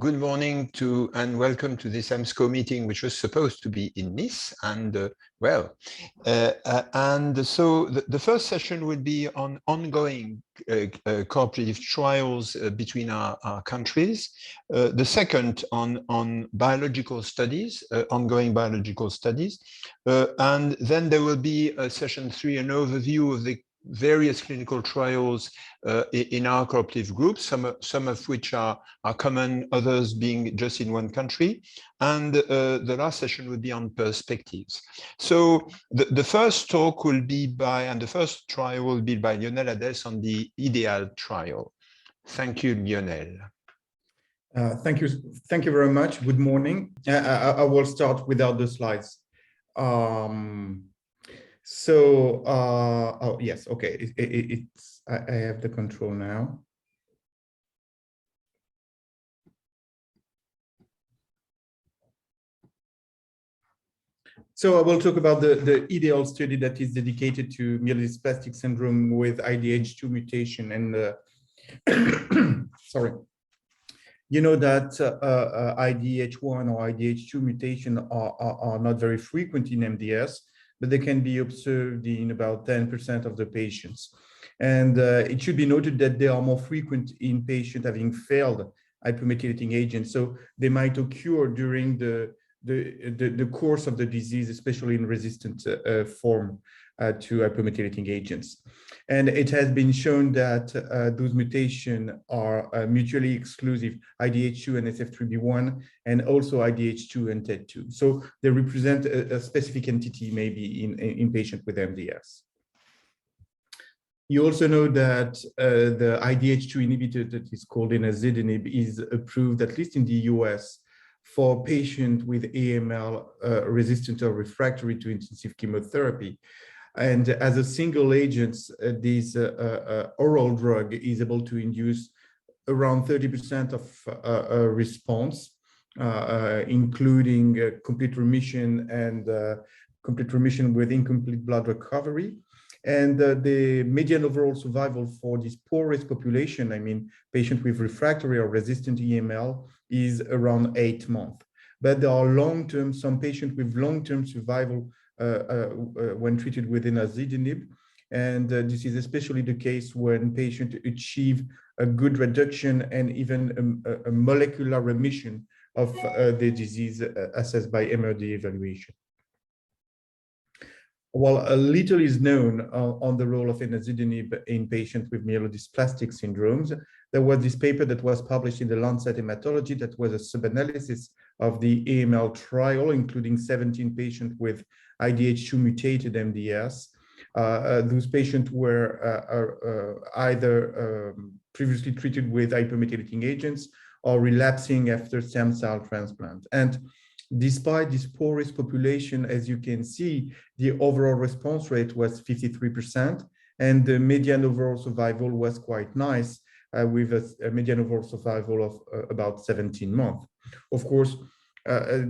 Good morning to and welcome to this EMSCO meeting, which was supposed to be in Nice. And so the first session will be on ongoing cooperative trials between our countries. The second on biological studies, ongoing biological studies. And then there will be session 3, an overview of the various clinical trials in our cooperative groups, some of which are common, others being just in one country. And the last session will be on perspectives. So the first talk will be and the first trial will be by Lionel ADES on the Edl trial. Thank you, Lionel. Thank you very much. Good morning. I will start without the slides. Oh yes, okay. I have the control now. So I will talk about the Edl study that is dedicated to myelodysplastic syndrome with IDH2 mutation and sorry. You know that IDH1 or IDH2 mutation are not very frequent in MDS, but they can be observed in about 10% of the patients. And it should be noted that they are more frequent in patients having failed hypomethylating agents. So they might occur during the course of the disease, especially in resistant form to hypomethylating agents. And it has been shown that those mutations are mutually exclusive, IDH2 and SF3B1, and also IDH2 and TET2. So they represent a specific entity maybe in patients with MDS. You also know that the IDH2 inhibitor that is called enazidenib is approved, at least in the US, for patients with AML resistant or refractory to intensive chemotherapy. And as a single agent, this oral drug is able to induce around 30% of response, including complete remission and complete remission with incomplete blood recovery. And the median overall survival for this poor risk population, I mean, patients with refractory or resistant AML, is around 8 months. But there are some patients with long-term survival when treated with enazidenib. And this is especially the case when patients achieve a good reduction and even a molecular remission of the disease assessed by MRD evaluation. While a little is known on the role of enazidenib in patients with myelodysplastic syndromes, there was this paper that was published in the Lancet Hematology that was a sub-analysis of the AML trial, including 17 patients with IDH2 mutated MDS. Those patients were either previously treated with hypomethylating agents or relapsing after stem cell transplant. And despite this poor risk population, as you can see, the overall response rate was 53%, and the median overall survival was quite nice, with a median overall survival of about 17 months. Of course, there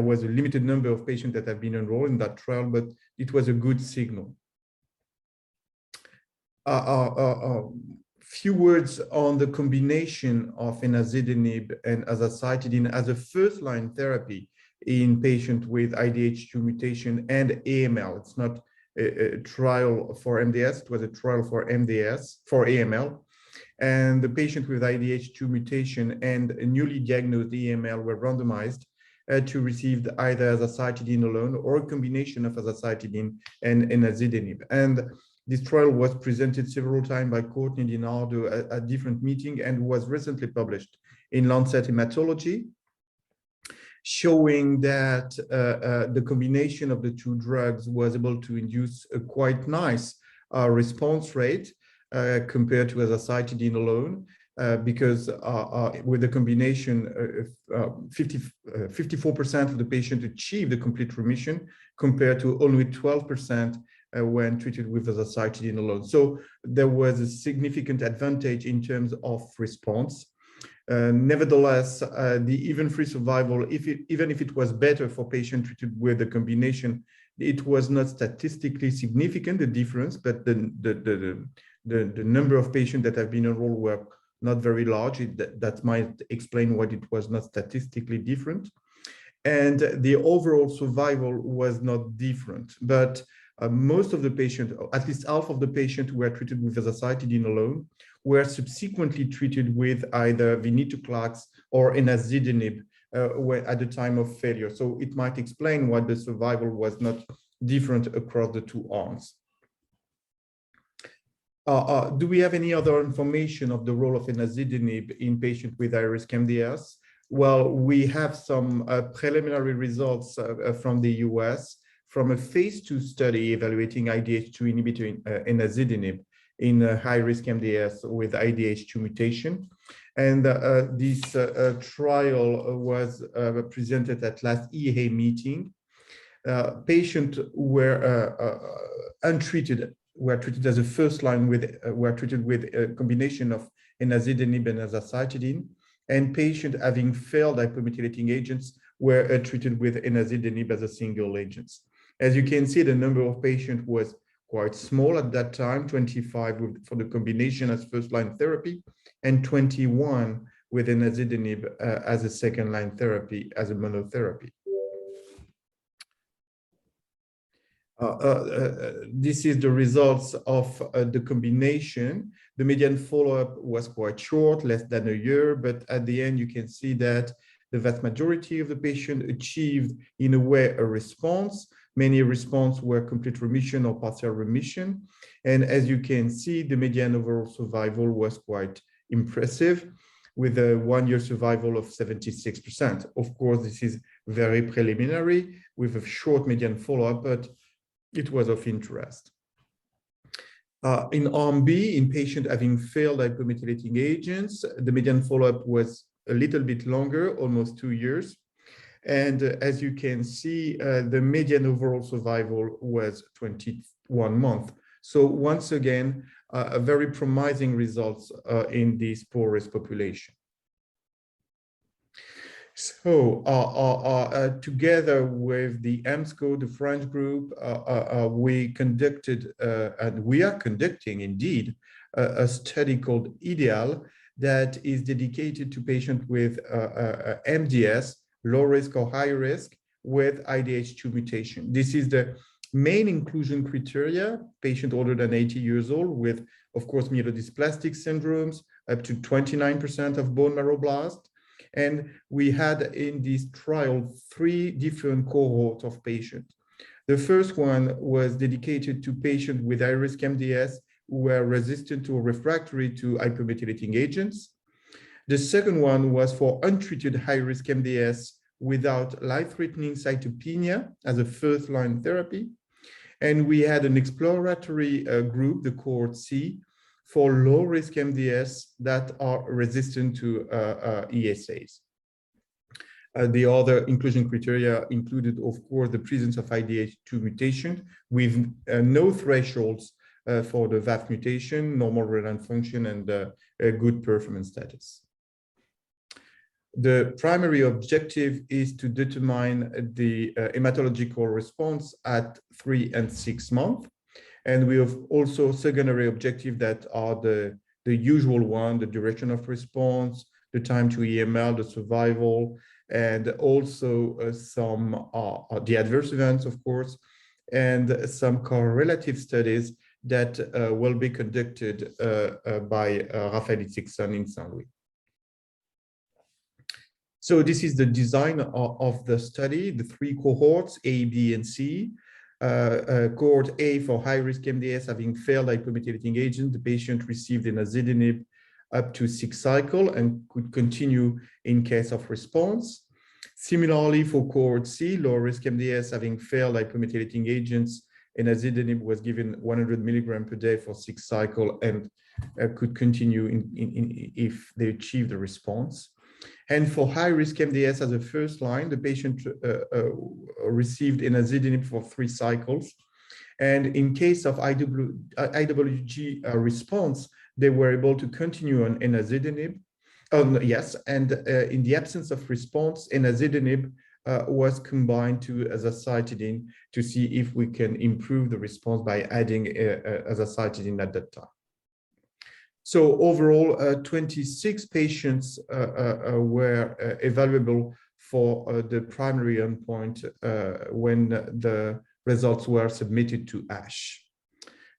was a limited number of patients that have been enrolled in that trial, but it was a good signal. Few words on the combination of enazidenib and azacitidine as a first-line therapy in patients with IDH2 mutation and AML. It's not a trial for MDS, it was a trial for AML. And the patient with IDH2 mutation and a newly diagnosed AML were randomized to receive either azacitidine alone or a combination of azacitidine and enazidenib. And this trial was presented several times by Courtney DiNardo at different meetings and was recently published in Lancet Hematology, showing that the combination of the two drugs was able to induce a quite nice response rate compared to azacitidine alone, because with the combination, 54% of the patients achieved a complete remission compared to only 12% when treated with azacitidine alone. So there was a significant advantage in terms of response. Nevertheless, the event-free survival, even if it was better for patients treated with the combination, it was not statistically significant, the difference, but the number of patients that have been enrolled were not very large. That might explain why it was not statistically different. And the overall survival was not different, but most of the patients, at least half of the patients who were treated with azacitidine alone, were subsequently treated with either venetoclax or enazidenib at the time of failure. So it might explain why the survival was not different across the two arms. Do we have any other information of the role of enazidenib in patients with high-risk MDS? Well, we have some preliminary results from the US from a phase 2 study evaluating IDH2 inhibitor enazidenib in high-risk MDS with IDH2 mutation. And this trial was presented at last EHA meeting. Patients were untreated, were treated as a first line were treated with a combination of enazidenib and azacitidine, and patients having failed hypomethylating agents were treated with enazidenib as a single agent. As you can see, the number of patients was quite small at that time, 25 for the combination as first-line therapy, and 21 with enazidenib as a second-line therapy, as a monotherapy. This is the results of the combination. The median follow-up was quite short, less than a year, but at the end you can see that the vast majority of the patients achieved, in a way, a response. Many responses were complete remission or partial remission. And as you can see, the median overall survival was quite impressive, with a 1-year survival of 76%. Of course, this is very preliminary with a short median follow-up, but it was of interest. In Arm B, in patients having failed hypomethylating agents, the median follow-up was a little bit longer, almost 2 years. And as you can see, the median overall survival was 21 months. So once again, a very promising results in this poor risk population. So together with the EMSCO, the French group, we conducted, and we are conducting indeed, a study called Ideal that is dedicated to patients with MDS, low risk or high risk, with IDH2 mutation. This is the main inclusion criteria: patient older than 80 years old with, of course, myelodysplastic syndromes, up to 29% of bone marrow blast. And we had in this trial 3 different cohorts of patients. The first one was dedicated to patients with high-risk MDS who were resistant or refractory to hypomethylating agents. The second one was for untreated high-risk MDS without life-threatening cytopenia as a first-line therapy. And we had an exploratory group, the cohort C, for low-risk MDS that are resistant to ESAs. The other inclusion criteria included, of course, the presence of IDH2 mutation with no thresholds for the VAF mutation, normal renal function, and a good performance status. The primary objective is to determine the hematological response at 3 and 6 months. And we have also secondary objectives that are the usual one: the duration of response, the time to EML, the survival, and also the adverse events, of course, and some correlative studies that will be conducted by Raphael in Saint-Louis. So this is the design of the study, the 3 cohorts, A, B, and C. Cohort A for high-risk MDS having failed hypomethylating agent, the patient received enazidenib up to 6 cycles and could continue in case of response. Similarly, for cohort C, low-risk MDS having failed hypomethylating agents, enazidenib was given 100 milligrams per day for 6 cycles and could continue if they achieved the response. And for high-risk MDS as a first line, the patient received enazidenib for 3 cycles. And in case of IWG response, they were able to continue on enazidenib. Yes, and in the absence of response, enazidenib was combined to azacitidine to see if we can improve the response by adding azacitidine at that time. So overall, 26 patients were evaluable for the primary endpoint when the results were submitted to ASH.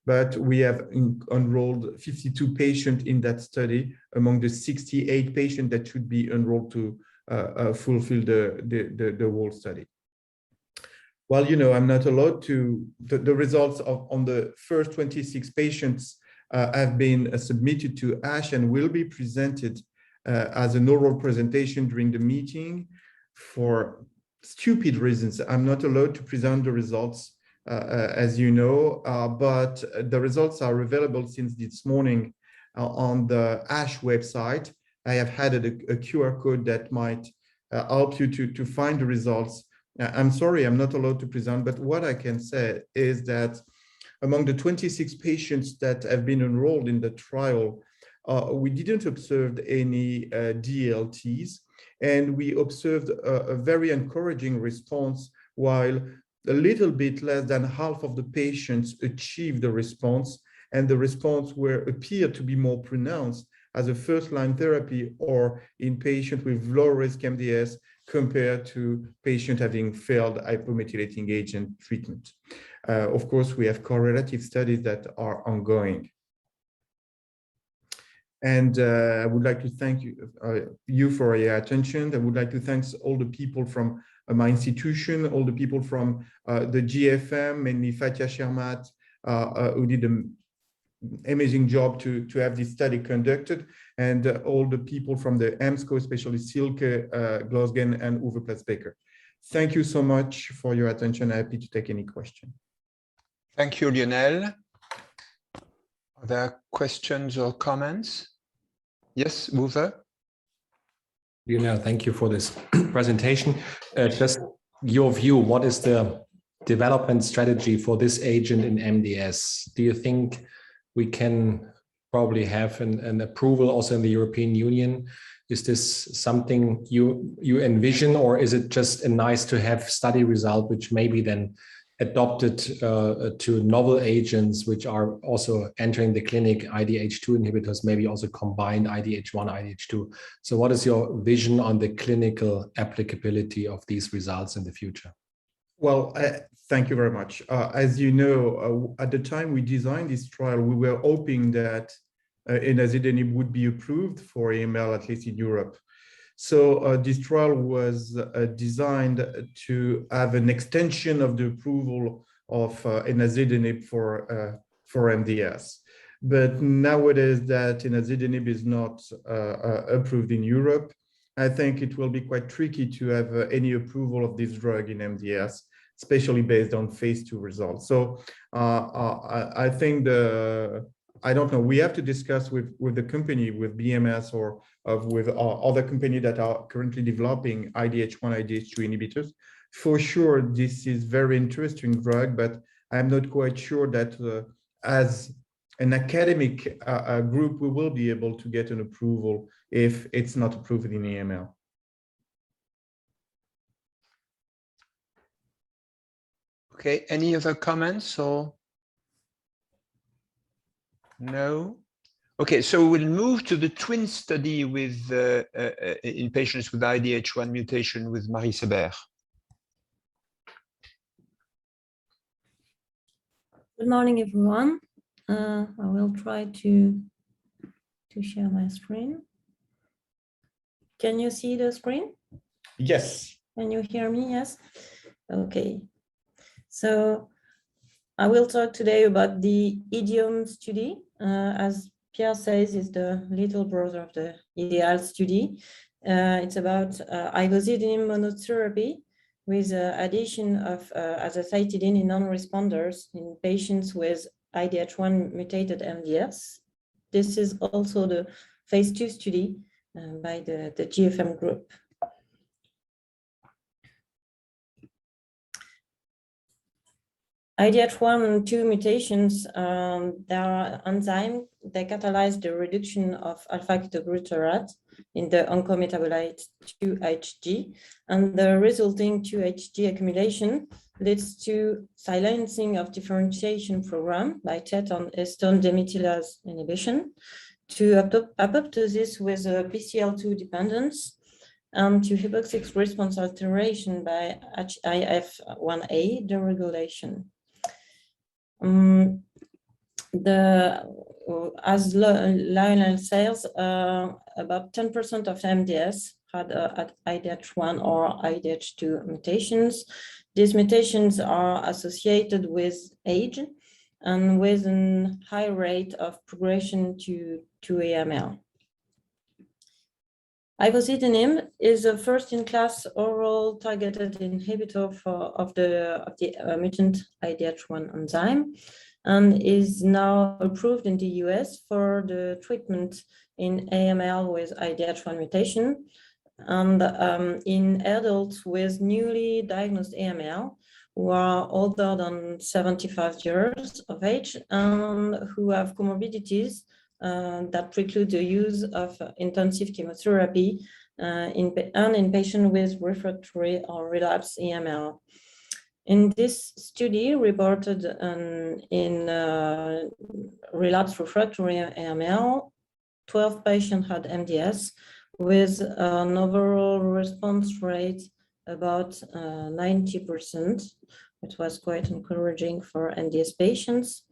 But we have enrolled 52 patients in that study among the 68 patients that should be enrolled to fulfill the whole study. Well, you know, I'm not allowed to, the results on the first 26 patients have been submitted to ASH and will be presented as an oral presentation during the meeting. For stupid reasons, I'm not allowed to present the results, as you know, but the results are available since this morning on the ASH website. I have added a QR code that might help you to find the results. I'm sorry, I'm not allowed to present, but what I can say is that among the 26 patients that have been enrolled in the trial, we didn't observe any DLTs, and we observed a very encouraging response, while a little bit less than half of the patients achieved the response, and the response appeared to be more pronounced as a first-line therapy or in patients with low-risk MDS compared to patients having failed hypomethylating agent treatment. Of course, we have correlative studies that are ongoing. And I would like to thank you for your attention. I would like to thank all the people from my institution, all the people from the GFM, mainly Fatia Shermat, who did an amazing job to have this study conducted, and all the people from the EMSCO, especially Silke Glosgen and Uwe PLATZBECKER. Thank you so much for your attention. I'm happy to take any question. Thank you, Lionel. Are there questions or comments? Yes, Uwe? Lionel, thank you for this presentation. Just your view, what is the development strategy for this agent in MDS? Do you think we can probably have an approval also in the European Union? Is this something you envision, or is it just a nice to have study result, which maybe then adopted to novel agents which are also entering the clinic, IDH2 inhibitors, maybe also combined IDH1, IDH2. So what is your vision on the clinical applicability of these results in the future? Well, thank you very much. As you know, at the time we designed this trial, we were hoping that enazidenib would be approved for AML, at least in Europe. So this trial was designed to have an extension of the approval of enazidenib for MDS. But nowadays that enazidenib is not approved in Europe, I think it will be quite tricky to have any approval of this drug in MDS, especially based on phase 2 results. So I think I don't know, we have to discuss with the company, with BMS or with other companies that are currently developing IDH1, IDH2 inhibitors. For sure, this is very interesting drug, but I'm not quite sure that as an academic group, we will be able to get an approval if it's not approved in AML. Okay, any other comments or? No? Okay, so we'll move to the twin study with in patients with IDH1 mutation with Marie-Sebert. Good morning, everyone. I will try to share my screen. Can you see the screen? Yes. Can you hear me? Yes. Okay. So I will talk today about the IDIOME study. As Pierre says, is the little brother of the Edl study. It's about ivosidenib monotherapy with addition of azacitidine in non-responders in patients with IDH1 mutated MDS. This is also the phase 2 study by the GFM group. IDH1 and 2 mutations, there are enzymes that catalyze the reduction of alpha-ketoglutarate in the oncometabolite 2-HG, and the resulting 2-HG accumulation leads to silencing of differentiation program by TET on histone demethylase inhibition, to apoptosis with BCL2 dependence, and to hypoxic response alteration by HIF1A deregulation. As Lionel says, about 10% of MDS had IDH1 or IDH2 mutations. These mutations are associated with age and with a high rate of progression to AML. Ivosidenib is a first-in-class oral targeted inhibitor of the mutant IDH1 enzyme, and is now approved in the US for the treatment in AML with IDH1 mutation, and in adults with newly diagnosed AML who are older than 75 years of age and who have comorbidities that preclude the use of intensive chemotherapy in patients with refractory or relapsed AML. In this study reported in relapsed refractory AML, 12 patients had MDS with an overall response rate about 90%. It was quite encouraging for MDS patients.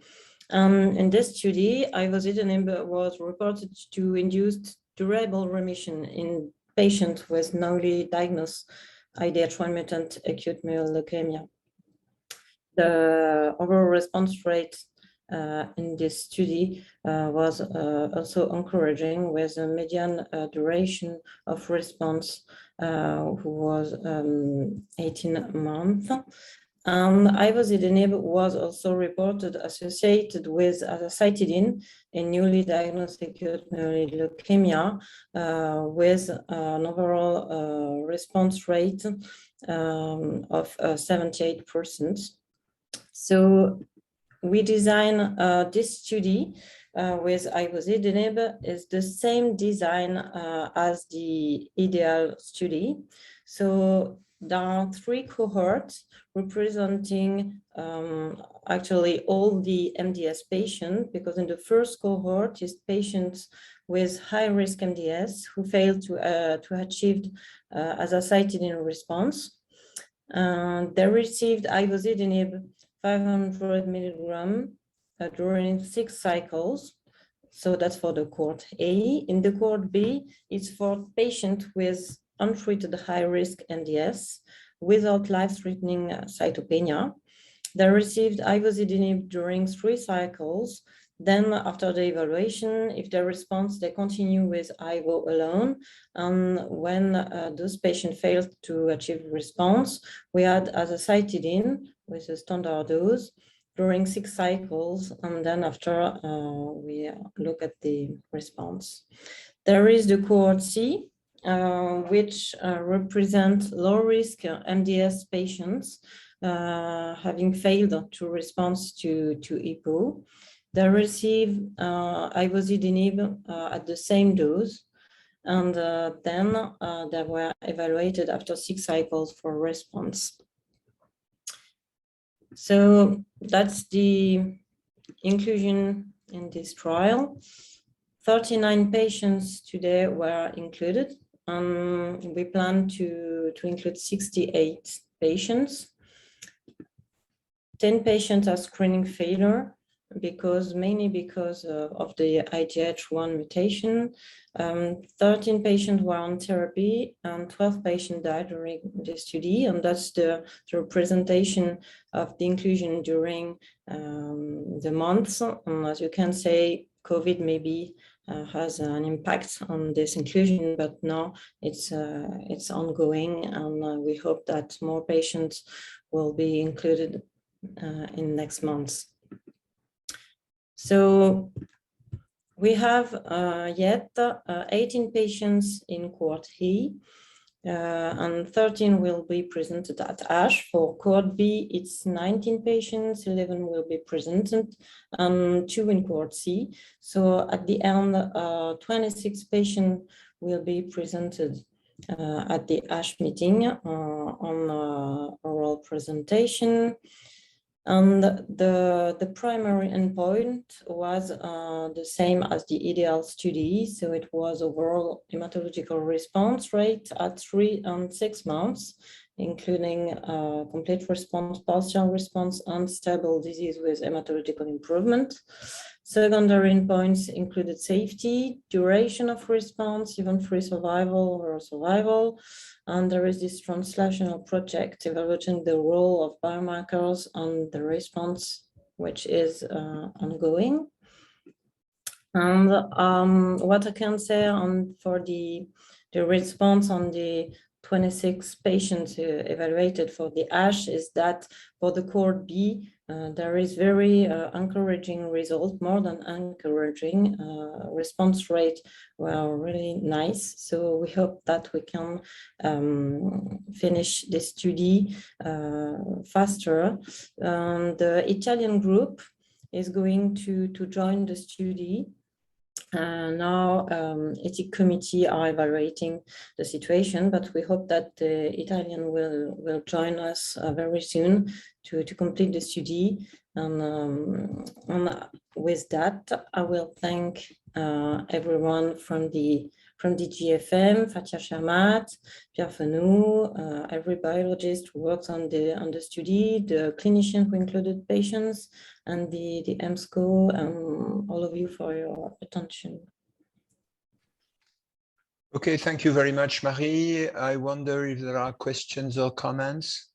In this study, ivosidenib was reported to induce durable remission in patients with newly diagnosed IDH1 mutant acute myeloid leukemia. The overall response rate in this study was also encouraging, with a median duration of response who was 18 months. Ivosidenib was also reported associated with azacitidine in newly diagnosed acute myeloid leukemia with an overall response rate of 78%. So we design this study with ivosidenib is the same design as the Edl study. So there are 3 cohorts representing actually all the MDS patients, because in the first cohort is patients with high-risk MDS who failed to achieve azacitidine response. They received ivosidenib 500 milligram during 6 cycles. So that's for the cohort A. In the cohort B, it's for patients with untreated high-risk MDS without life-threatening cytopenia. They received ivosidenib during 3 cycles. Then after the evaluation, if they respond, they continue with ivo alone. And when those patients failed to achieve response, we had azacitidine with a standard dose during 6 cycles. And then after we look at the response. There is the cohort C, which represent low-risk MDS patients having failed to respond to EPO. They receive ivosidenib at the same dose, and then they were evaluated after 6 cycles for response. So that's the inclusion in this trial. 39 patients today were included. We plan to include 68 patients. 10 patients are screening failure, mainly because of the IDH1 mutation. 13 patients were on therapy and 12 patients died during the study, and that's the representation of the inclusion during the months. And as you can say, COVID maybe has an impact on this inclusion, but now it's ongoing, and we hope that more patients will be included in next months. So we have yet 18 patients in cohort A, and 13 will be presented at ASH. For cohort B, it's 19 patients, 11 will be presented, and 2 in cohort C. So at the end, 26 patients will be presented at the ASH meeting on oral presentation. And the primary endpoint was the same as the Edl study. So it was overall hematological response rate at 3 and 6 months, including complete response, partial response, and stable disease with hematological improvement. Secondary endpoints included safety, duration of response, event-free survival or survival. And there is this translational project evaluating the role of biomarkers on the response, which is ongoing. And what I can say for the response on the 26 patients evaluated for the ASH is that for the cohort B, there is very encouraging result, more than encouraging. Response rate were really nice. So we hope that we can finish this study faster. The Italian group is going to join the study. Now ethics committee are evaluating the situation, but we hope that the Italian will join us very soon to complete the study. And with that, I will thank everyone from the GFM, Fatia Shamat, Pierre FENAUX, every biologist who works on the study, the clinician who included patients, and the EMSCO, and all of you for your attention. Okay, thank you very much, Marie. I wonder if there are questions or comments.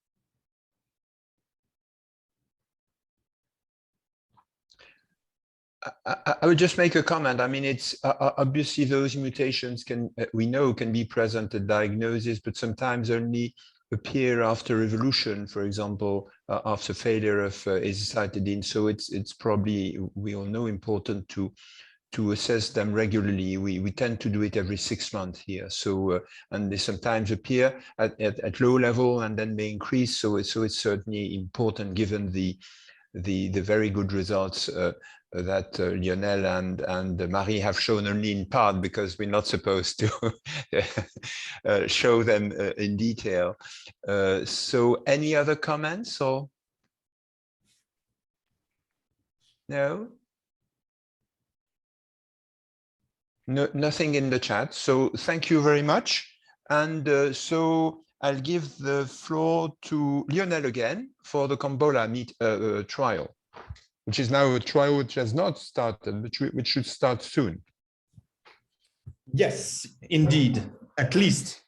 I would just make a comment. I mean, it's obviously those mutations we know can be present at diagnosis, but sometimes only appear after evolution, for example, after failure of azacitidine. So it's probably, we all know, important to assess them regularly. We tend to do it every 6 months here. So and they sometimes appear at low level and then may increase. So it's certainly important, given the very good results that Lionel and Marie have shown only in part, because we're not supposed to show them in detail. So any other comments or? No? No, nothing in the chat. So thank you very much. And so I'll give the floor to Lionel again for the COMBOLA trial, which is now a trial which has not started, which should start soon. Yes, indeed, at least.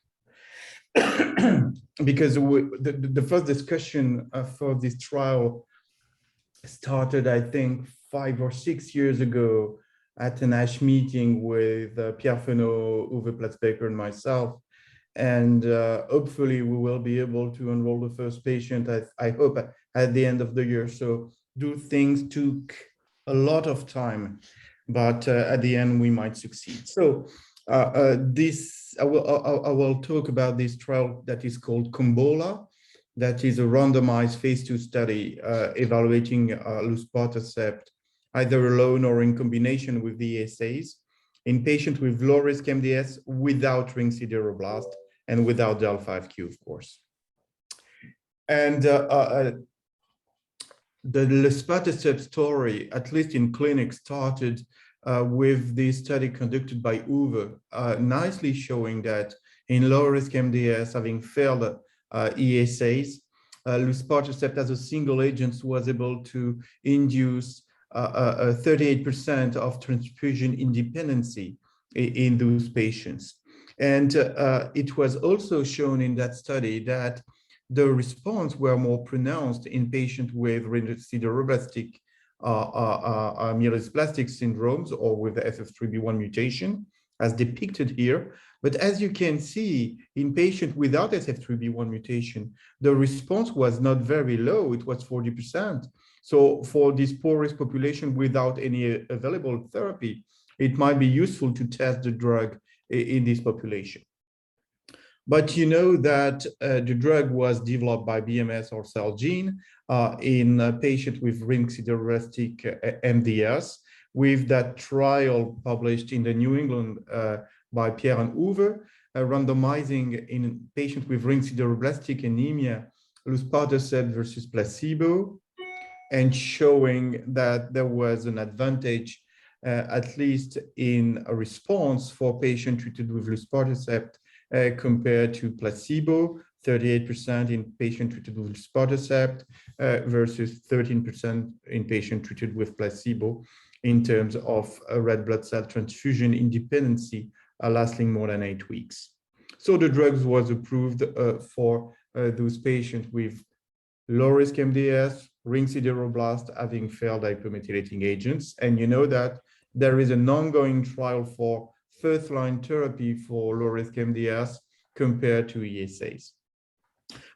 Because the first discussion for this trial started, I think, 5 or 6 years ago at an ASH meeting with Pierre FENAUX, Uwe PLATZBECKER, and myself. And hopefully we will be able to enroll the first patient, I hope, at the end of the year. So things took a lot of time, but at the end we might succeed. So I will talk about this trial that is called COMBOLA. That is a randomized phase 2 study evaluating luspatercept either alone or in combination with the ESAs in patients with low-risk MDS without ring sideroblast and without del(5q), of course. And the luspatercept story, at least in clinic, started with this study conducted by Uwe, nicely showing that in low-risk MDS, having failed ESAs, luspatercept as a single agent was able to induce 38% of transfusion independency in those patients. And it was also shown in that study that the response were more pronounced in patients with sideroblastic myelodysplastic syndromes or with the SF3B1 mutation, as depicted here. But as you can see, in patients without SF3B1 mutation, the response was not very low. It was 40%. So for this poor risk population without any available therapy, it might be useful to test the drug in this population. But you know that the drug was developed by BMS or Celgene in patients with ring sideroblastic MDS, with that trial published in the New England by Pierre and Uwe, randomizing in patients with ring sideroblastic anemia luspatercept versus placebo. and showing that there was an advantage, at least in a response for patients treated with luspatercept compared to placebo, 38% in patients treated with luspatercept versus 13% in patients treated with placebo in terms of red blood cell transfusion independency lasting more than 8 weeks. So the drugs was approved for those patients with low-risk MDS, ring sideroblast having failed hypomethylating agents. And you know that there is an ongoing trial for first-line therapy for low-risk MDS compared to ESAs.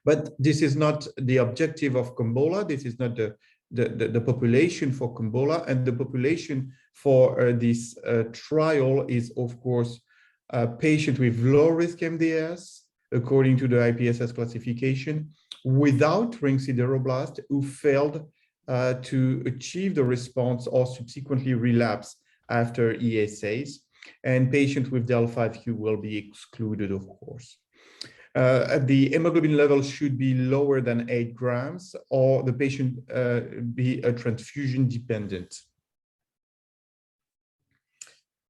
But this is not the objective of COMBOLA. This is not the population for COMBOLA. And the population for this trial is, of course, a patient with low-risk MDS, according to the IPSS classification, without ring sideroblast, who failed to achieve the response or subsequently relapse after ESAs, and patients with del(5q) will be excluded, of course. The hemoglobin level should be lower than 8 grams, or the patient be a transfusion dependent.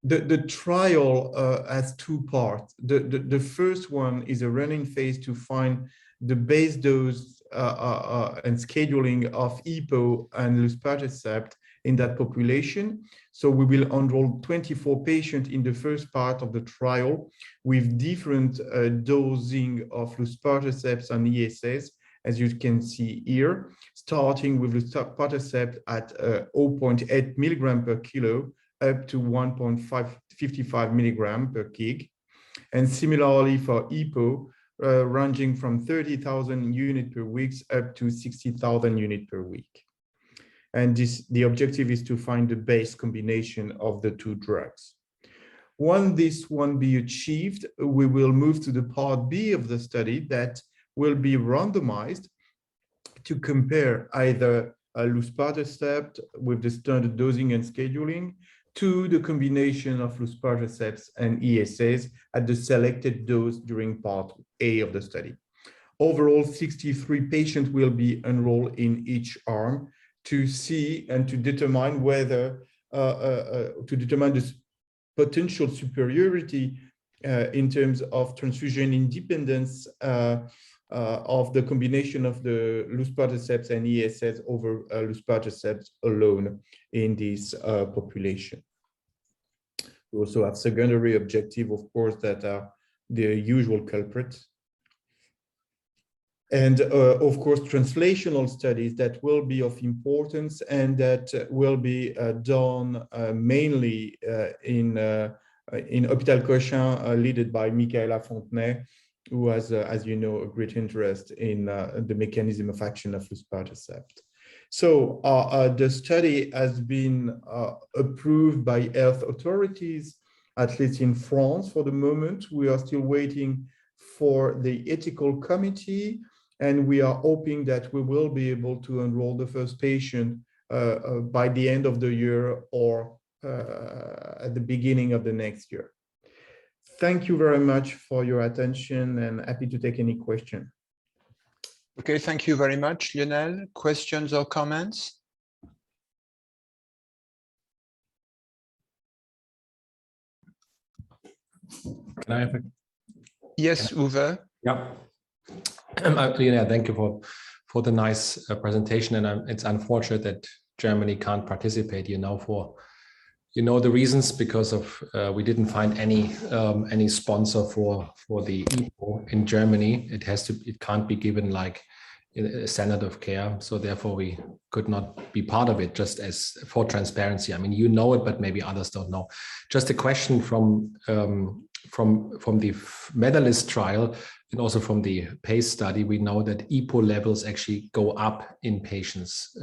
The trial has 2 parts. The first one is a running phase to find the base dose and scheduling of EPO and luspatercept in that population. So we will enroll 24 patients in the first part of the trial with different dosing of luspatercept and ESAs, as you can see here, starting with luspatercept at 0.8 milligram per kilo up to 1.55 milligram per kg. And similarly for EPO, ranging from 30,000 units per week up to 60,000 units per week. And the objective is to find the base combination of the 2 drugs. Once this one be achieved, we will move to the part B of the study that will be randomized to compare either luspatercept with the standard dosing and scheduling to the combination of luspatercept and ESAs at the selected dose during part A of the study. Overall, 63 patients will be enrolled in each arm to see and to determine whether, to determine the potential superiority in terms of transfusion independence of the combination of the luspatercept and ESAs over luspatercept alone in this population. We also have secondary objective, of course, that are the usual culprits. And of course, translational studies that will be of importance and that will be done mainly in Hôpital Cochin, led by Michaela Fontenay, who has, as you know, a great interest in the mechanism of action of luspatercept. So the study has been approved by health authorities, at least in France for the moment. We are still waiting for the ethical committee, and we are hoping that we will be able to enroll the first patient by the end of the year or at the beginning of the next year. Thank you very much for your attention and happy to take any question. Okay, thank you very much, Lionel. Questions or comments? Can I have a... Yes, Uwe. Yeah. Lionel, thank you for the nice presentation. And it's unfortunate that Germany can't participate, the reasons, because of we didn't find any sponsor for the EPO in Germany. It can't be given like a standard of care, so therefore we could not be part of it, just as for transparency. I mean, you know it, but maybe others don't know. Just a question from the medalist trial and also from the PACE study. We know that EPO levels actually go up in patients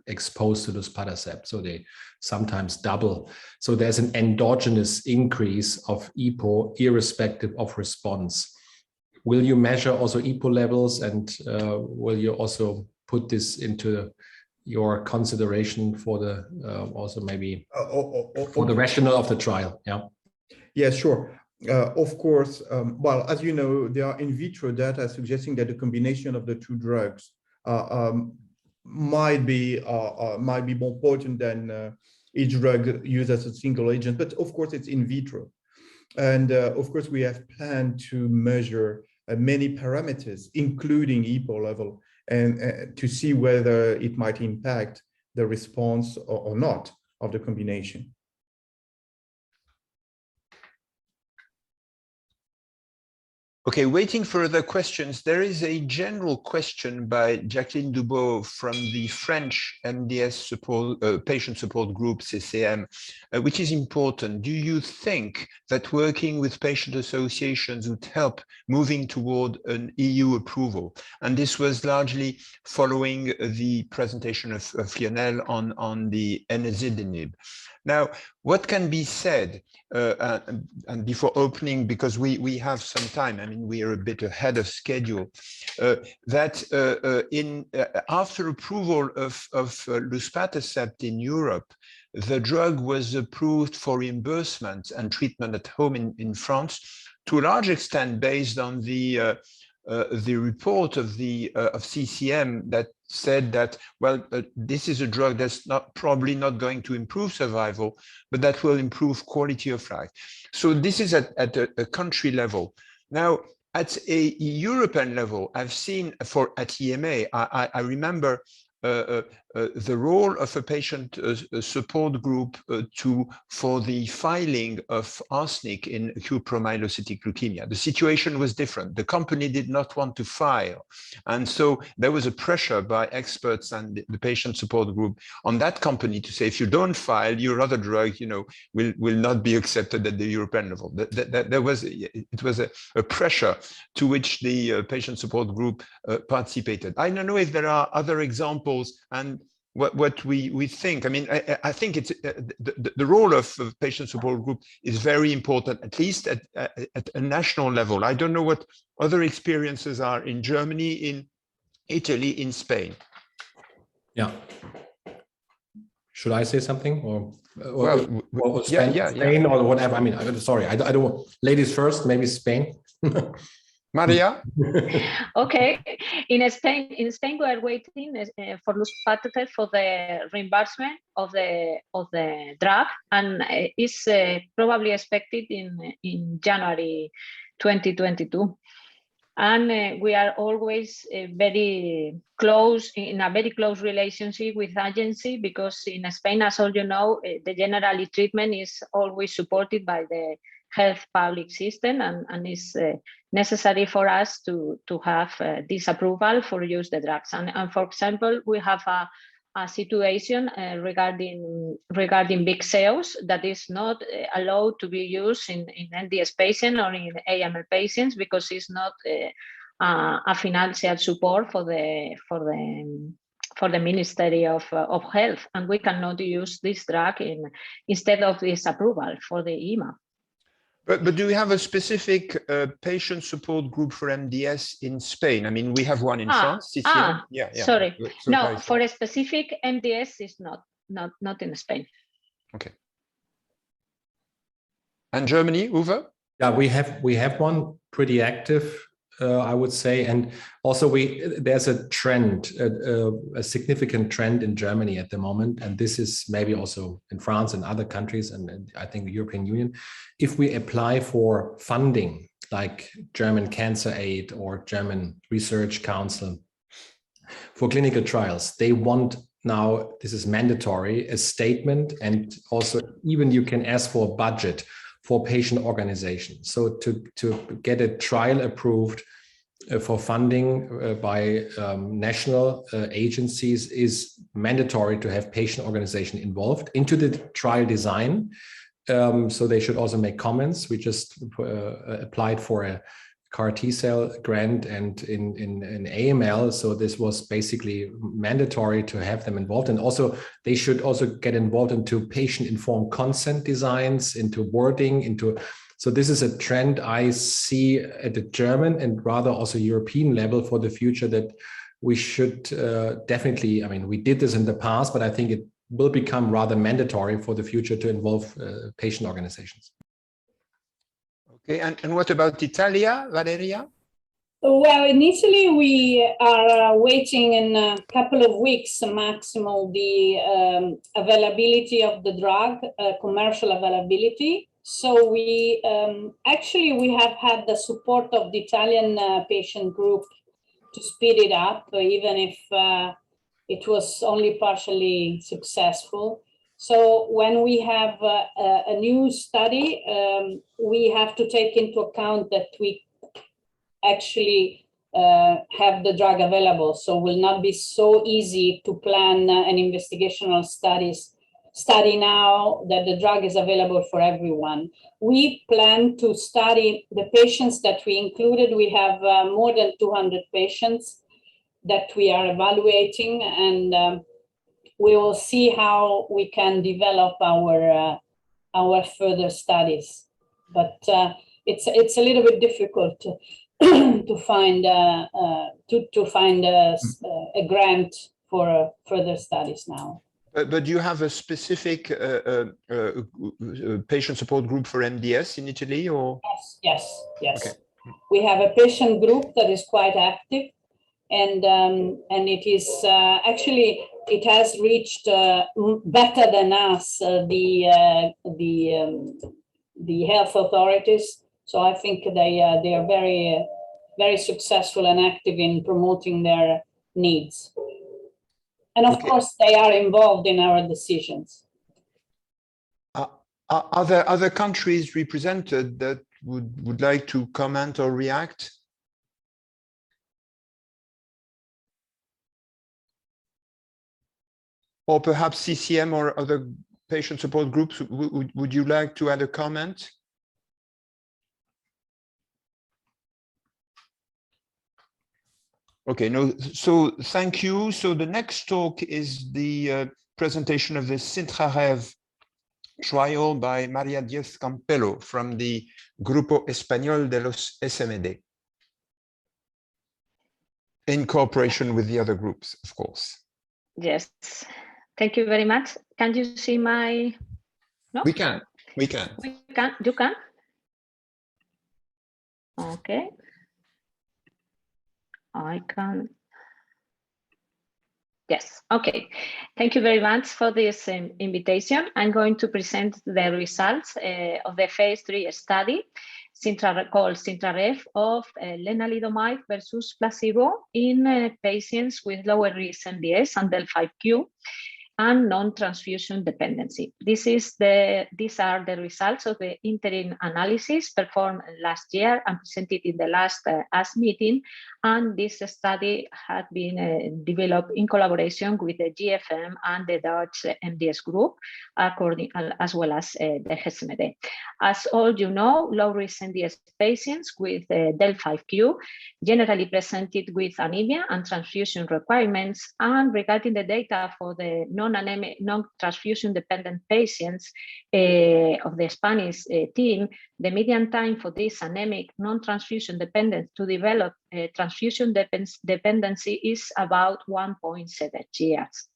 exposed to luspatercept, so they sometimes double. So there's an endogenous increase of EPO irrespective of response. Will you measure also EPO levels, and will you also put this into your consideration for the also maybe for the rationale of the trial? Yeah. Yeah, sure. Of course. Well, as you know, there are in vitro data suggesting that the combination of the 2 drugs might be more potent than each drug used as a single agent, but of course it's in vitro. And of course we have planned to measure many parameters, including EPO level, and to see whether it might impact the response or not of the combination. Okay, waiting for other questions. There is a general question by Jacqueline Dubois from the French MDS support, patient support group, CCM, which is important. Do you think that working with patient associations would help moving toward an EU approval? And this was largely following the presentation of Lionel on the enasidenib. Now, what can be said, and before opening, because we have some time, I mean, we are a bit ahead of schedule, that after approval of luspatercept in Europe, the drug was approved for reimbursement and treatment at home in France, to a large extent based on the report of CCM that said that, well, this is a drug that's probably not going to improve survival, but that will improve quality of life. So this is at a country level. Now, at a European level, I've seen at EMA, I remember the role of a patient support group for the filing of arsenic in acute promyelocytic leukemia. The situation was different. The company did not want to file. And so there was a pressure by experts and the patient support group on that company to say, if you don't file, your other drug, will not be accepted at the European level. It was a pressure to which the patient support group participated. I don't know if there are other examples and what we think. I mean, I think it's the role of patient support group is very important, at least at a national level. I don't know what other experiences are in Germany, in Italy, in Spain. Yeah. Should I say something or Spain, Spain or whatever? I mean, sorry, I don't. Ladies first, maybe Spain. Maria? Okay, in Spain we are waiting for luspatercept for the reimbursement of the drug, and is probably expected in January 2022. And we are always very close, in a very close relationship with agency, because in Spain, as all you know, the general treatment is always supported by the health public system, and is necessary for us to have this approval for use the drugs. And for example, we have a situation regarding big cells that is not allowed to be used in MDS patients or in AML patients, because it's not a financial support for the Ministry of Health, and we cannot use this drug instead of this approval for the EMA. But do we have a specific patient support group for MDS in Spain? I mean, we have one in France. Yeah. Sorry. No, for a specific MDS is not in Spain. Okay. And Germany, Uwe? Yeah, we have one pretty active, I would say, and also there's a trend, a significant trend in Germany at the moment, and this is maybe also in France and other countries, and I think the European Union. If we apply for funding, like German Cancer Aid or German Research Council for clinical trials, they want now, this is mandatory, a statement, and also even you can ask for a budget for patient organizations. So to get a trial approved for funding by national agencies is mandatory to have patient organization involved into the trial design. So they should also make comments. We just applied for a CAR T-cell grant and in AML. So this was basically mandatory to have them involved. And also they should also get involved into patient-informed consent designs, into wording, so this is a trend I see at the German and rather also European level for the future, that we should definitely, I mean, we did this in the past, but I think it will become rather mandatory for the future to involve patient organizations. Okay, and what about Italia, Valeria? Well, initially we are waiting in a couple of weeks maximum the availability of the drug, commercial availability. So we actually we have had the support of the Italian patient group to speed it up, even if it was only partially successful. So when we have a new study, we have to take into account that we actually have the drug available. So it will not be so easy to plan an investigational study now that the drug is available for everyone. We plan to study the patients that we included. We have more than 200 patients that we are evaluating, and we will see how we can develop our further studies. But it's a little bit difficult to find a grant for further studies now. But do you have a specific patient support group for MDS in Italy, or? Yes. Okay. We have a patient group that is quite active, and it is actually it has reached better than us the health authorities. So I think they are very successful and active in promoting their needs. And of course, they are involved in our decisions. Are there other countries represented that would like to comment or react? Or perhaps CCM or other patient support groups, would you like to add a comment? Okay, no, so thank you. So the next talk is the presentation of the SINTRA-REV trial by María Diez Campello from the Grupo Español de los SMD, in cooperation with the other groups, of course. Yes, thank you very much. Can you see my? No? We can. You can? Okay. I can. Yes, okay. Thank you very much for this invitation. I'm going to present the results of the phase 3 study called SINTRA-REV of lenalidomide versus placebo in patients with lower risk MDS and del(5q and non-transfusion dependency. These are the results of the interim analysis performed last year and presented in the last AS meeting. And this study had been developed in collaboration with the GFM and the Dutch MDS group, as well as the GESMD. As all you know, low-risk MDS patients with del(5q generally presented with anemia and transfusion requirements. And regarding the data for the non-transfusion dependent patients of the Spanish team, the median time for this anemic non-transfusion dependent to develop transfusion dependency is about 1.7 years.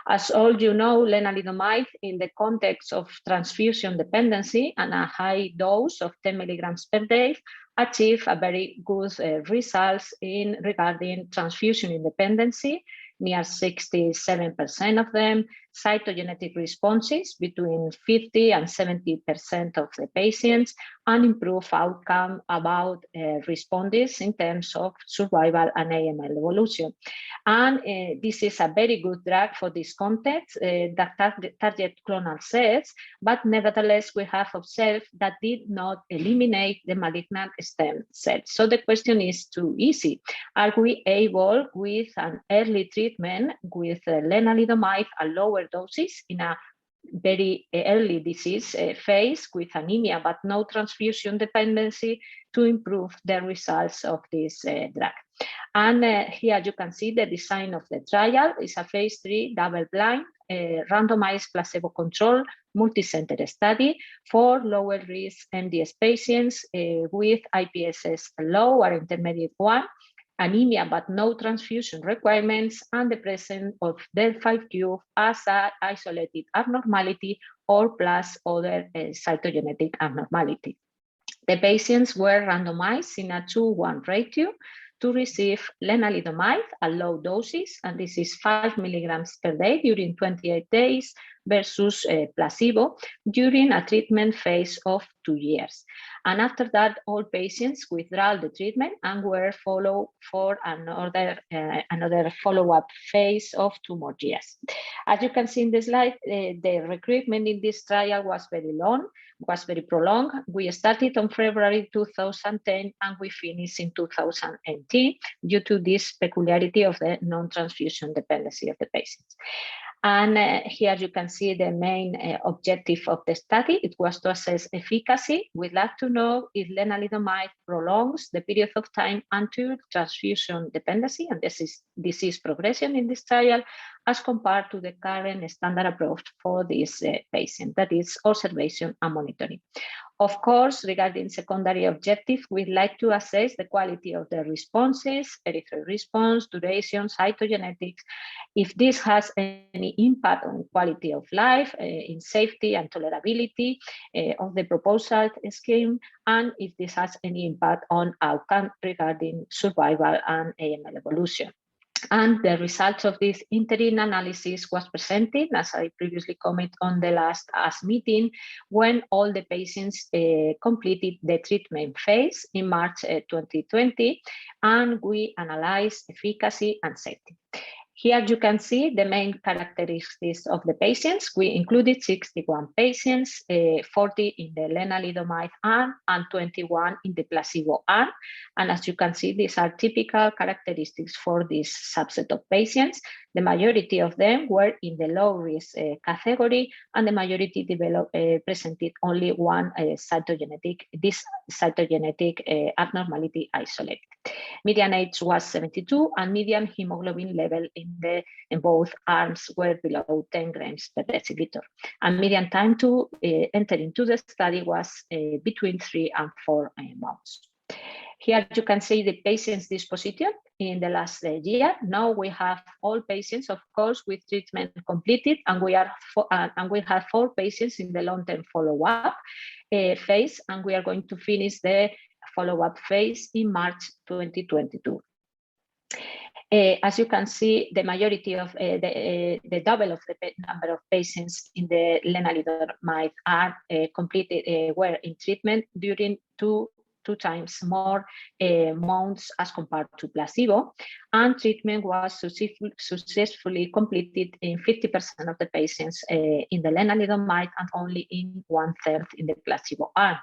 As all you know, lenalidomide in the context of transfusion dependency and a high dose of 10 milligrams per day achieve a very good results in regarding transfusion independency, near 67% of them, cytogenetic responses between 50 and 70% of the patients, and improved outcome about responders in terms of survival and AML evolution. And this is a very good drug for this context that target clonal cells, but nevertheless we have observed that did not eliminate the malignant stem cells. So the question is too easy. Are we able with an early treatment with lenalidomide at lower doses in a very early disease phase with anemia but no transfusion dependency to improve the results of this drug? And here you can see the design of the trial. It's a phase 3 double-blind randomized placebo-controlled multi-center study for lower risk MDS patients with IPSS low or intermediate 1, anemia but no transfusion requirements, and the presence of del(5q as an isolated abnormality or plus other cytogenetic abnormality. The patients were randomized in a 2:1 ratio to receive lenalidomide at low doses, and this is 5 milligrams per day during 28 days versus placebo during a treatment phase of 2 years. And after that, all patients withdraw the treatment and were followed for another follow-up phase of 2 more years. As you can see in the slide, the recruitment in this trial was very long, was very prolonged. We started on February 2010 and we finished in 2018 due to this peculiarity of the non-transfusion dependency of the patients. And here you can see the main objective of the study. It was to assess efficacy. We'd like to know if lenalidomide prolongs the period of time until transfusion dependency and disease progression in this trial as compared to the current standard approach for this patient, that is observation and monitoring. Of course, regarding secondary objective, we'd like to assess the quality of the responses, erythroid response, duration, cytogenetics, if this has any impact on quality of life, in safety and tolerability of the proposed scheme, and if this has any impact on outcome regarding survival and AML evolution. And the results of this interim analysis was presented, as I previously commented on the last AS meeting, when all the patients completed the treatment phase in March 2020, and we analyzed efficacy and safety. Here you can see the main characteristics of the patients. We included 61 patients, 40 in the lenalidomide arm and 21 in the placebo arm. And as you can see, these are typical characteristics for this subset of patients. The majority of them were in the low risk category, and the majority presented only one cytogenetic abnormality isolated. Median age was 72, and median hemoglobin level in both arms were below 10 grams per deciliter. And median time to enter into the study was between 3 and 4 months. Here you can see the patient's disposition in the last year. Now we have all patients, of course, with treatment completed, and we have 4 patients in the long-term follow-up phase, and we are going to finish the follow-up phase in March 2022. As you can see, the majority of the double of the number of patients in the lenalidomide arm were in treatment during two times more months as compared to placebo, and treatment was successfully completed in 50% of the patients in the lenalidomide and only in 1/3 in the placebo arm.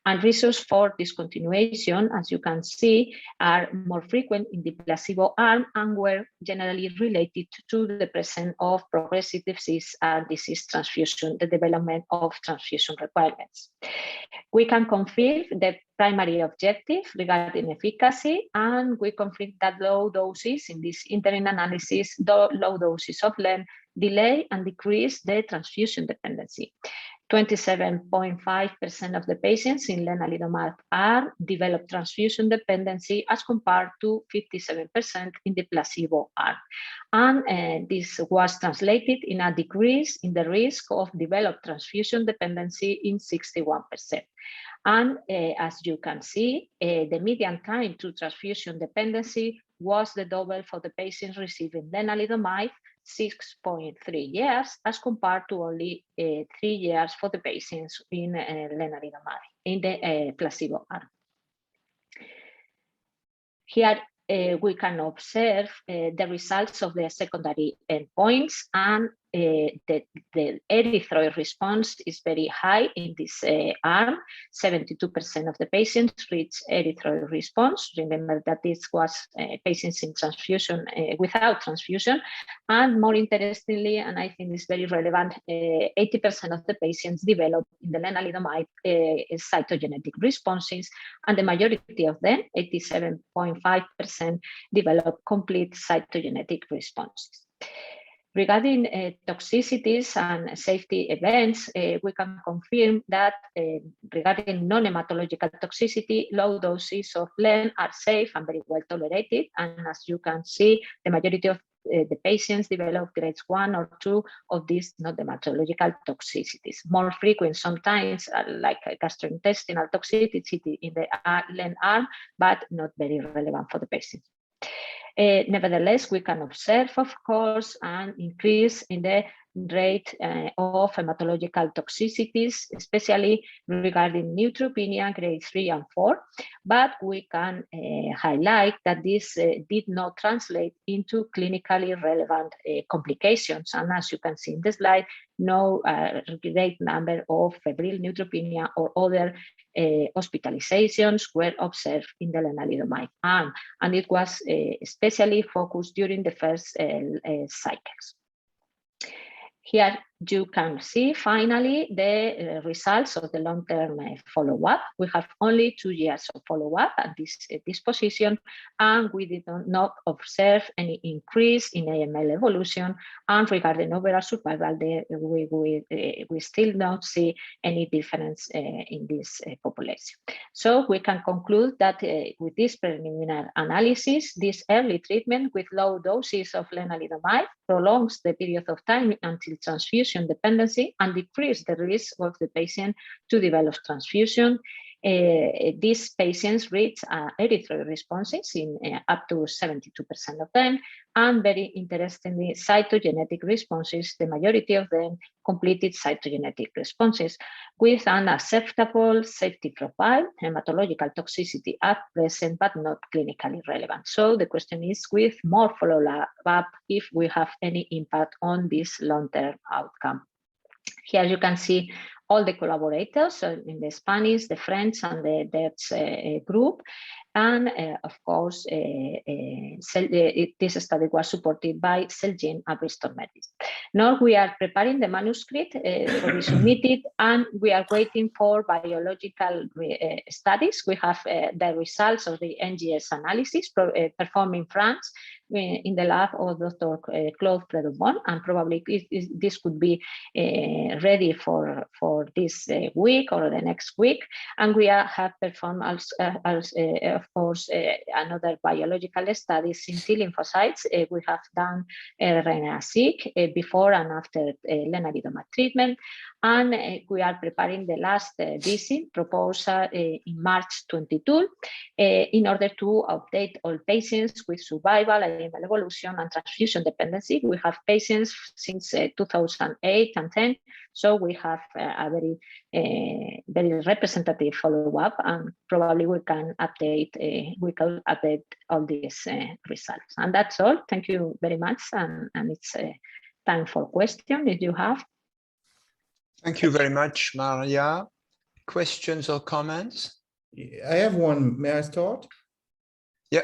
And reasons for discontinuation, as you can see, are more frequent in the placebo arm and were generally related to the presence of progressive disease and disease transfusion, the development of transfusion requirements. We can confirm the primary objective regarding efficacy, and we confirm that low doses in this interim analysis, low doses of len delay and decrease the transfusion dependency. 27.5% of the patients in lenalidomide arm developed transfusion dependency as compared to 57% in the placebo arm. And this was translated in a decrease in the risk of developed transfusion dependency in 61%. And as you can see, the median time to transfusion dependency was the double for the patients receiving lenalidomide, 6.3 years, as compared to only 3 years for the patients in lenalidomide, in the placebo arm. Here we can observe the results of the secondary endpoints, and the erythroid response is very high in this arm. 72% of the patients reached erythroid response. Remember that this was patients in transfusion, without transfusion. And more interestingly, and I think it's very relevant, 80% of the patients developed in the lenalidomide cytogenetic responses, and the majority of them, 87.5%, developed complete cytogenetic responses. Regarding toxicities and safety events, we can confirm that regarding non-hematological toxicity, low doses of len are safe and very well tolerated. And as you can see, the majority of the patients develop grades 1 or 2 of these non-dermatological toxicities. More frequent sometimes, like gastrointestinal toxicity in the LEN arm, but not very relevant for the patients. Nevertheless, we can observe, of course, an increase in the rate of hematological toxicities, especially regarding neutropenia grade 3 and 4, but we can highlight that this did not translate into clinically relevant complications. And as you can see in the slide, no great number of febrile neutropenia or other hospitalizations were observed in the lenalidomide arm, and it was especially focused during the first cycles. Here you can see finally the results of the long-term follow-up. We have only 2 years of follow-up at this position, and we did not observe any increase in AML evolution. And regarding overall survival, we still don't see any difference in this population. So we can conclude that with this preliminary analysis, this early treatment with low doses of lenalidomide prolongs the period of time until transfusion dependency and decrease the risk of the patient to develop transfusion. These patients reach erythroid responses in up to 72% of them, and very interestingly, cytogenetic responses, the majority of them completed cytogenetic responses with an acceptable safety profile, hematological toxicity at present, but not clinically relevant. So the question is, with more follow-up, if we have any impact on this long-term outcome. Here you can see all the collaborators, so in the Spanish, the French, and the Dutch group. And of course, this study was supported by Celgene and Bristol Myers. Now we are preparing the manuscript to be submitted, and we are waiting for biological studies. We have the results of the NGS analysis performed in France in the lab of Dr. Claude Predobon, and probably this could be ready for this week or the next week. And we have performed of course another biological studies in T lymphocytes. We have done RNA-seq before and after lenalidomide treatment, and we are preparing the last visit proposal in March 22 in order to update all patients with survival, AML evolution, and transfusion dependency. We have patients since 2008 and 10, so we have a very representative follow-up, and probably we can update all these results. And that's all. Thank you very much, and it's time for questions if you have. Thank you very much, Maria. Questions or comments? I have one. May I start? Yeah.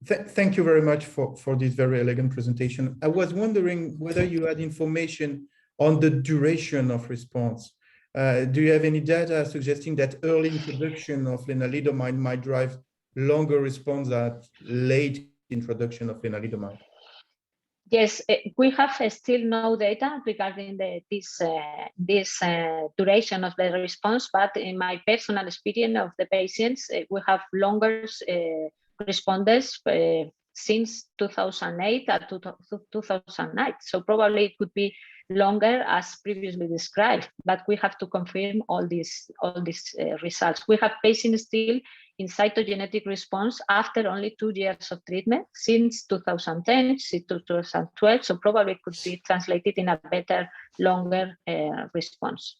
Thank you very much for this very elegant presentation. I was wondering whether you had information on the duration of response. Do you have any data suggesting that early introduction of lenalidomide might drive longer response than late introduction of lenalidomide? Yes, we have still no data regarding this duration of the response, but in my personal experience of the patients, we have longer responders since 2008 to 2009. So probably it could be longer as previously described, but we have to confirm all these results. We have patients still in cytogenetic response after only 2 years of treatment since 2010 to 2012. So probably it could be translated in a better, longer response.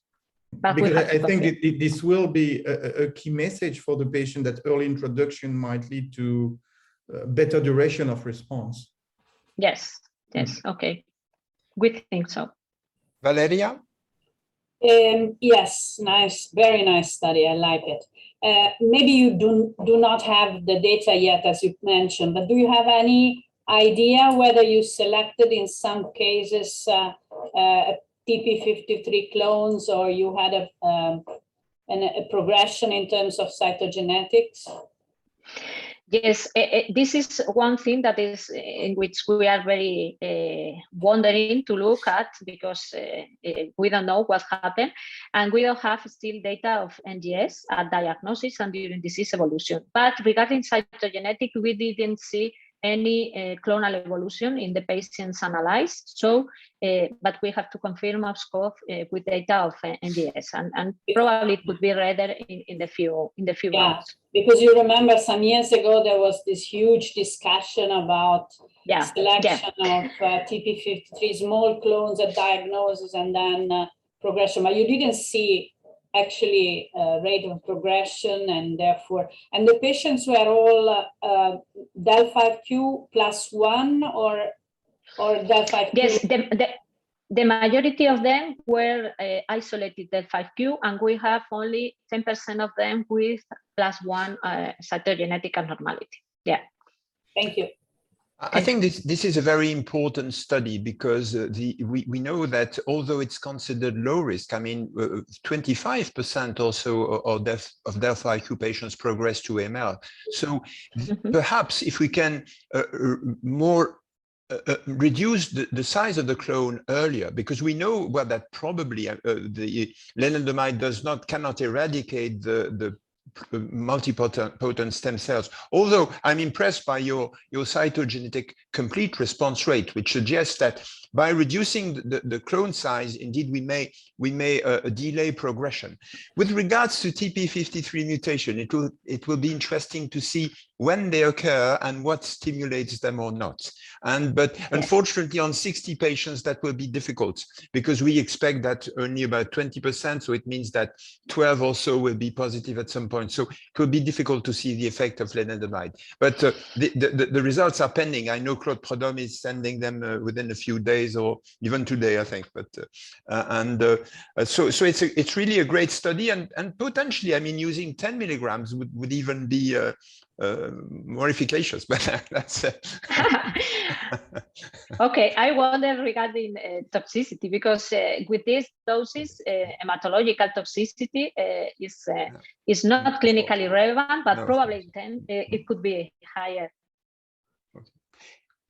But because I think this will be a key message for the patient, that early introduction might lead to better duration of response. Yes, yes, okay. We think so. Valeria? Yes, nice, very nice study. I like it. Maybe you do not have the data yet, as you mentioned, but do you have any idea whether you selected in some cases TP53 clones, or you had a progression in terms of cytogenetics? Yes, this is one thing that is in which we are very wondering to look at, because we don't know what happened, and we don't have still data of NGS at diagnosis and during disease evolution. But regarding cytogenetic, we didn't see any clonal evolution in the patients analyzed. So, but we have to confirm, of course, with data of NDS, and probably it could be rather in the few months. Because you remember some years ago there was this huge discussion about selection of TP53 small clones at diagnosis and then progression, but you didn't see actually rate of progression, and therefore, and the patients were all del5q +1 or del5q? Yes, the majority of them were isolated del5q, and we have only 10% of them with +1 cytogenetic abnormality. Yeah. Thank you. I think this is a very important study because we know that although it's considered low risk, I mean, 25% also of del5q patients progress to AML. So perhaps if we can reduce the size of the clone earlier, because we know that probably the lenalidomide cannot eradicate the multipotent stem cells. Although I'm impressed by your cytogenetic complete response rate, which suggests that by reducing the clone size, indeed we may delay progression. With regards to TP53 mutation, it will be interesting to see when they occur and what stimulates them or not. But unfortunately, on 60 patients, that will be difficult because we expect that only about 20%. So it means that 12 or so will be positive at some point. So it will be difficult to see the effect of lenalidomide. But the results are pending. I know Claude Prodhomme is sending them within a few days or even today, I think. But so it's really a great study, and potentially, I mean, using 10 milligrams would even be more efficacious, but that's okay. I wonder regarding toxicity, because with these doses, hematological toxicity is not clinically relevant, but probably then it could be higher.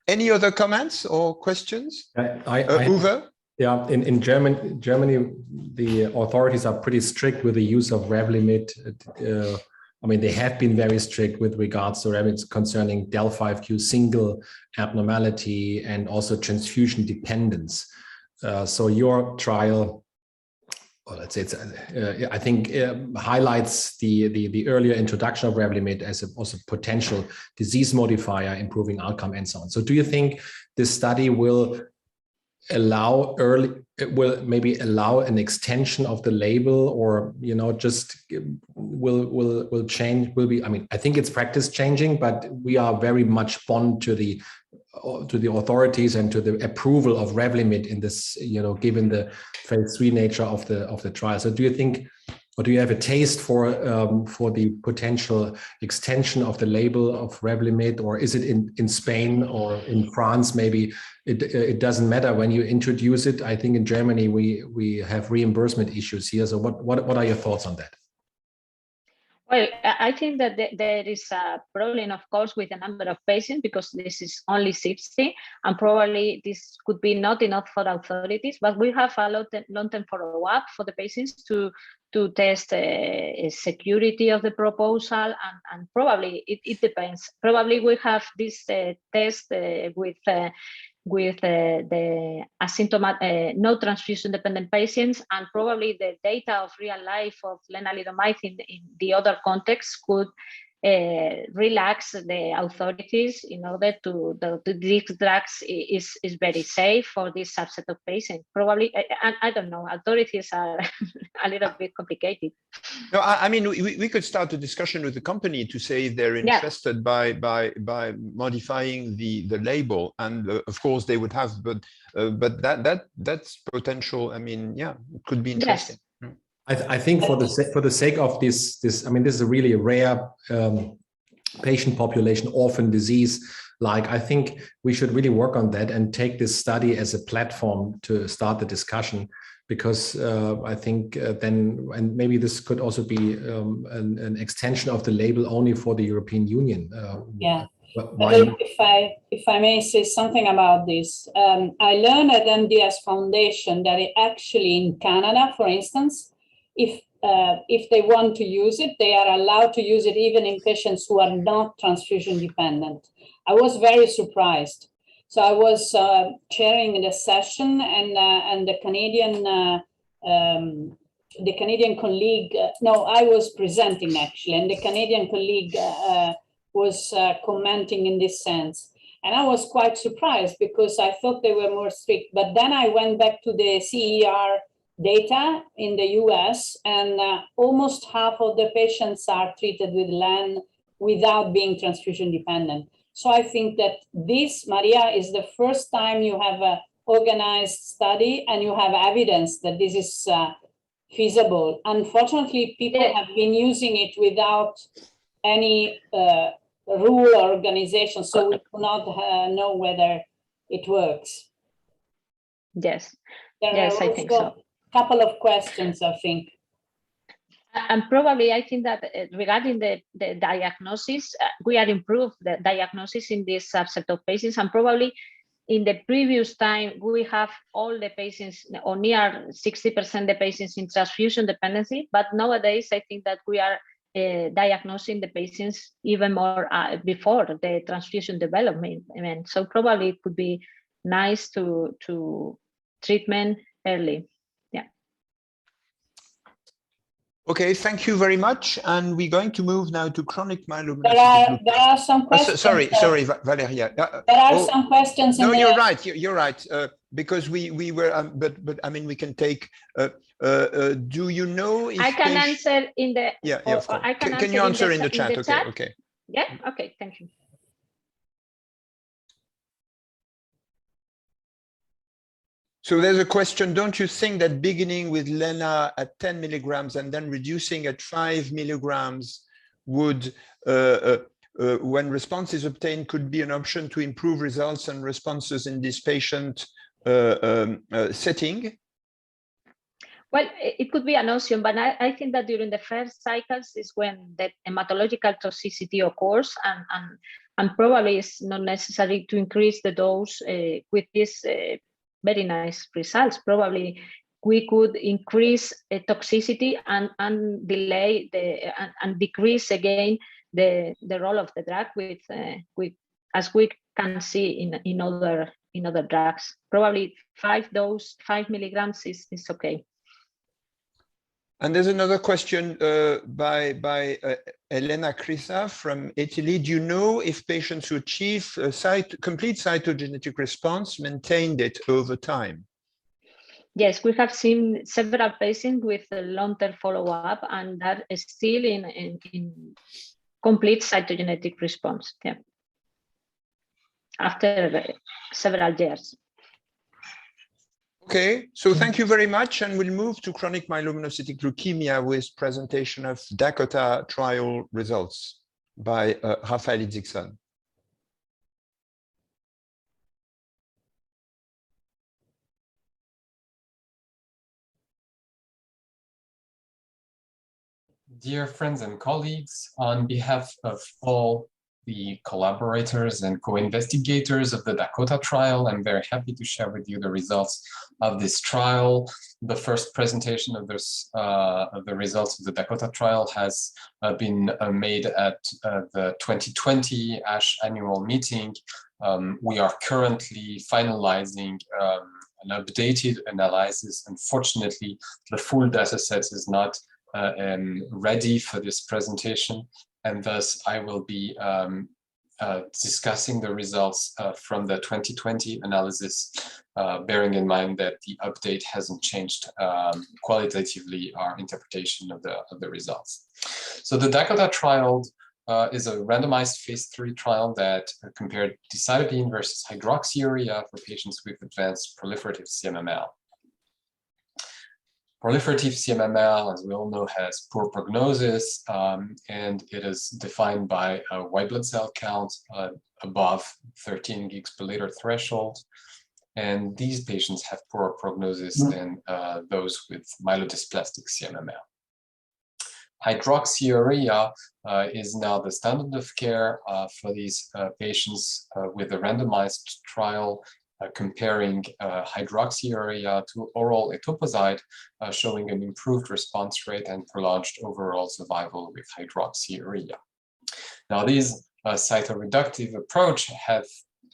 Any other comments or questions? Uwe? Yeah, in Germany, the authorities are pretty strict with the use of Revlimid. I mean, they have been very strict with regards to Revlimid concerning del5q single abnormality and also transfusion dependence. So your trial, well, let's say it's, I think, highlights the earlier introduction of Revlimid as a also potential disease modifier, improving outcome, and so on. So, do you think this study will maybe allow an extension of the label, or just will change? I mean, I think it's practice changing, but we are very much bound to the authorities and to the approval of Revlimid in this, given the phase 3 nature of the trial. So do you think, or do you have a taste for the potential extension of the label of Revlimid, or is it in Spain or in France? Maybe it doesn't matter when you introduce it. I think in Germany we have reimbursement issues here. So what are your thoughts on that? Well, I think that there is a problem, of course, with the number of patients, because this is only 60, and probably this could be not enough for authorities. But we have a long-term follow-up for the patients to test security of the proposal, and probably it depends. Probably we have this test with the asymptomatic, no transfusion-dependent patients, and probably the data of real life of lenalidomide in the other context could relax the authorities in order to these drugs is very safe for this subset of patients. Probably, I don't know, authorities are a little bit complicated. No, I mean, we could start a discussion with the company to say if they're interested by modifying the label, and of course they would have, but that's potential. I mean, yeah, it could be interesting. Yes. I think for the sake of this, I mean, this is a really rare patient population, orphan disease. Like, I think we should really work on that and take this study as a platform to start the discussion, because I think then, and maybe this could also be an extension of the label only for the European Union. If I may say something about this, I learned at MDS Foundation that actually in Canada, for instance, if if they want to use it, they are allowed to use it even in patients who are not transfusion dependent. I was very surprised. So I was chairing the session, and the Canadian colleague, no, I was presenting actually, and the Canadian colleague was commenting in this sense. And I was quite surprised because I thought they were more strict. But then I went back to the CER data in the US, and almost half of the patients are treated with LEN without being transfusion dependent. So I think that this, Maria, is the first time you have an organized study and you have evidence that this is feasible. Unfortunately, people have been using it without any rule or organization, so we do not know whether it works. Yes. Yes, I think so. A couple of questions, I think. And probably, I think that regarding the diagnosis, we are improved the diagnosis in this subset of patients, and probably in the previous time, we have all the patients, or near 60% the patients in transfusion dependency, but nowadays, I think that we are diagnosing the patients even more before the transfusion development. So probably it could be nice to treatment early. Okay, thank you very much. And we're going to move now to chronic myeloma. There are some questions. Sorry, Valeria. There are some questions. No, you're right. You're right. Because we were, but I mean, we can take. Do you know if I can answer in the? Yeah, of course. Can you answer in the chat? Okay. Yeah. Okay. Thank you. So there's a question, don't you think that beginning with LENA at 10 milligrams and then reducing at 5 milligrams would, when response is obtained, could be an option to improve results and responses in this patient setting? Well, it could be an option, but I think that during the first cycles is when the hematological toxicity occurs, and probably it's not necessary to increase the dose with this very nice results. Probably we could increase toxicity and delay and decrease again the role of the drug with as we can see in other drugs. Probably 5 milligrams is okay. And there's another question by Elena Crisa from Italy. Do you know if patients who achieve complete cytogenetic response maintained it over time? Yes, we have seen several patients with a long-term follow-up, and that is still in complete cytogenetic response. Yeah, after several years. Okay, so thank you very much, and we'll move to chronic myelomonocytic leukemia with presentation of DACOTA trial results by Raphael ITZYKSON. Dear friends and colleagues, on behalf of all the collaborators and co-investigators of the DACOTA trial, I'm very happy to share with you the results of this trial. The first presentation of this, of the results of the DACOTA trial has been made at the 2020 ASH annual meeting. We are currently finalizing an updated analysis. Unfortunately, the full data set is not ready for this presentation, and thus I will be discussing the results from the 2020 analysis, bearing in mind that the update hasn't changed qualitatively our interpretation of the results. So the DACOTA trial is a randomized phase 3 trial that compared decitabine versus hydroxyurea for patients with advanced proliferative CMML. Proliferative CMML, as we all know, has poor prognosis, and it is defined by a white blood cell count above 13 gigs per liter threshold. And these patients have poorer prognosis than those with myelodysplastic CMML. Hydroxyurea is now the standard of care for these patients with a randomized trial comparing hydroxyurea to oral etoposide, showing an improved response rate and prolonged overall survival with hydroxyurea. Now, these cytoreductive approach have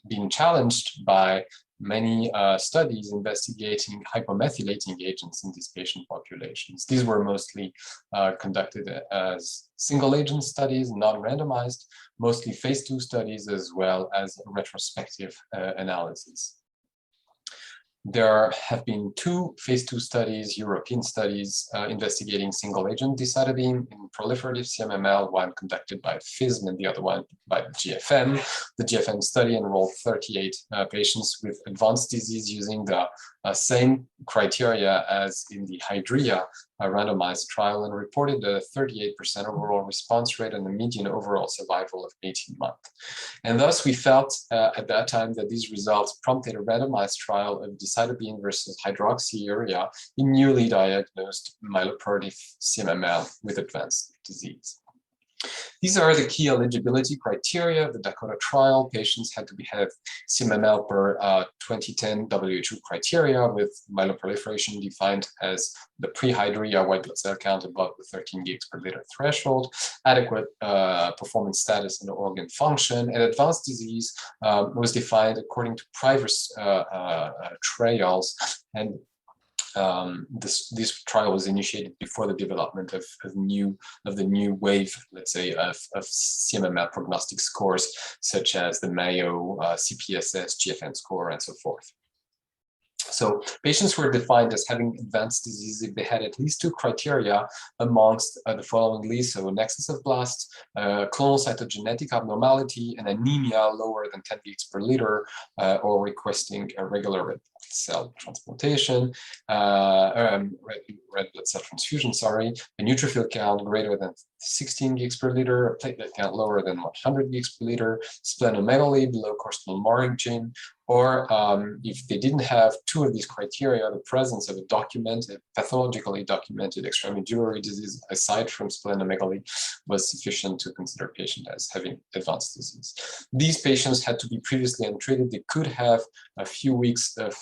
been challenged by many studies investigating hypomethylating agents in these patient populations. These were mostly conducted as single agent studies, non-randomized, mostly phase 2 studies, as well as retrospective analysis. There have been 2 phase 2 studies, European studies, investigating single agent decitabine in proliferative CMML, one conducted by FISM and the other one by the GFM. The GFM study enrolled 38 patients with advanced disease using the same criteria as in the Hydrea randomized trial, and reported a 38% overall response rate and a median overall survival of 18 months. And thus we felt at that time that these results prompted a randomized trial of decitabine versus hydroxyurea in newly diagnosed myeloproliferative CMML with advanced disease. These are the key eligibility criteria of the Decoder trial. Patients had to have CMML per 2010 WHO criteria, with myeloproliferation defined as the pre-hydrea white blood cell count above the 13 gigs per liter threshold, adequate performance status and organ function, and advanced disease was defined according to prior trials. And this trial was initiated before the development of the new wave, let's say, of CMML prognostic scores, such as the Mayo, CPSS, GFN score, and so forth. So patients were defined as having advanced disease if they had at least 2 criteria amongst the following list: so nexus of blasts, clonal cytogenetic abnormality, and anemia lower than 10 gigs per liter, or requesting a regular red cell transplantation, red blood cell transfusion, sorry, a neutrophil count greater than 16 gigs per liter, a platelet count lower than 100 gigs per liter, splenomegaly below costal margin, or if they didn't have 2 of these criteria, the presence of a documented, pathologically documented extramedullary disease aside from splenomegaly was sufficient to consider a patient as having advanced disease. These patients had to be previously untreated. They could have a few weeks of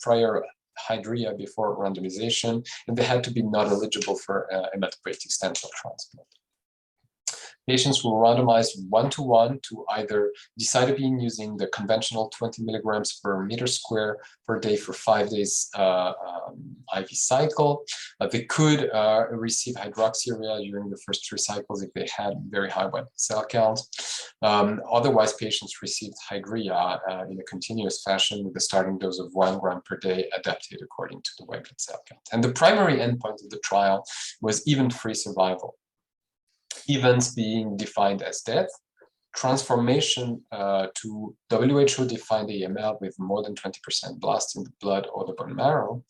prior hydrea before randomization, and they had to be not eligible for hematopoietic stem cell transplant. Patients were randomized 1-to-1 to either decitabine using the conventional 20 milligrams per meter square per day for 5 days IV cycle. They could receive hydroxyurea during the first 3 cycles if they had very high white cell count. Otherwise, patients received hydrea in a continuous fashion with a starting dose of 1 gram per day, adapted according to the white blood cell count. And the primary endpoint of the trial was event-free survival. Events being defined as death, transformation to WHO-defined AML with more than 20% blasts in the blood or the bone marrow,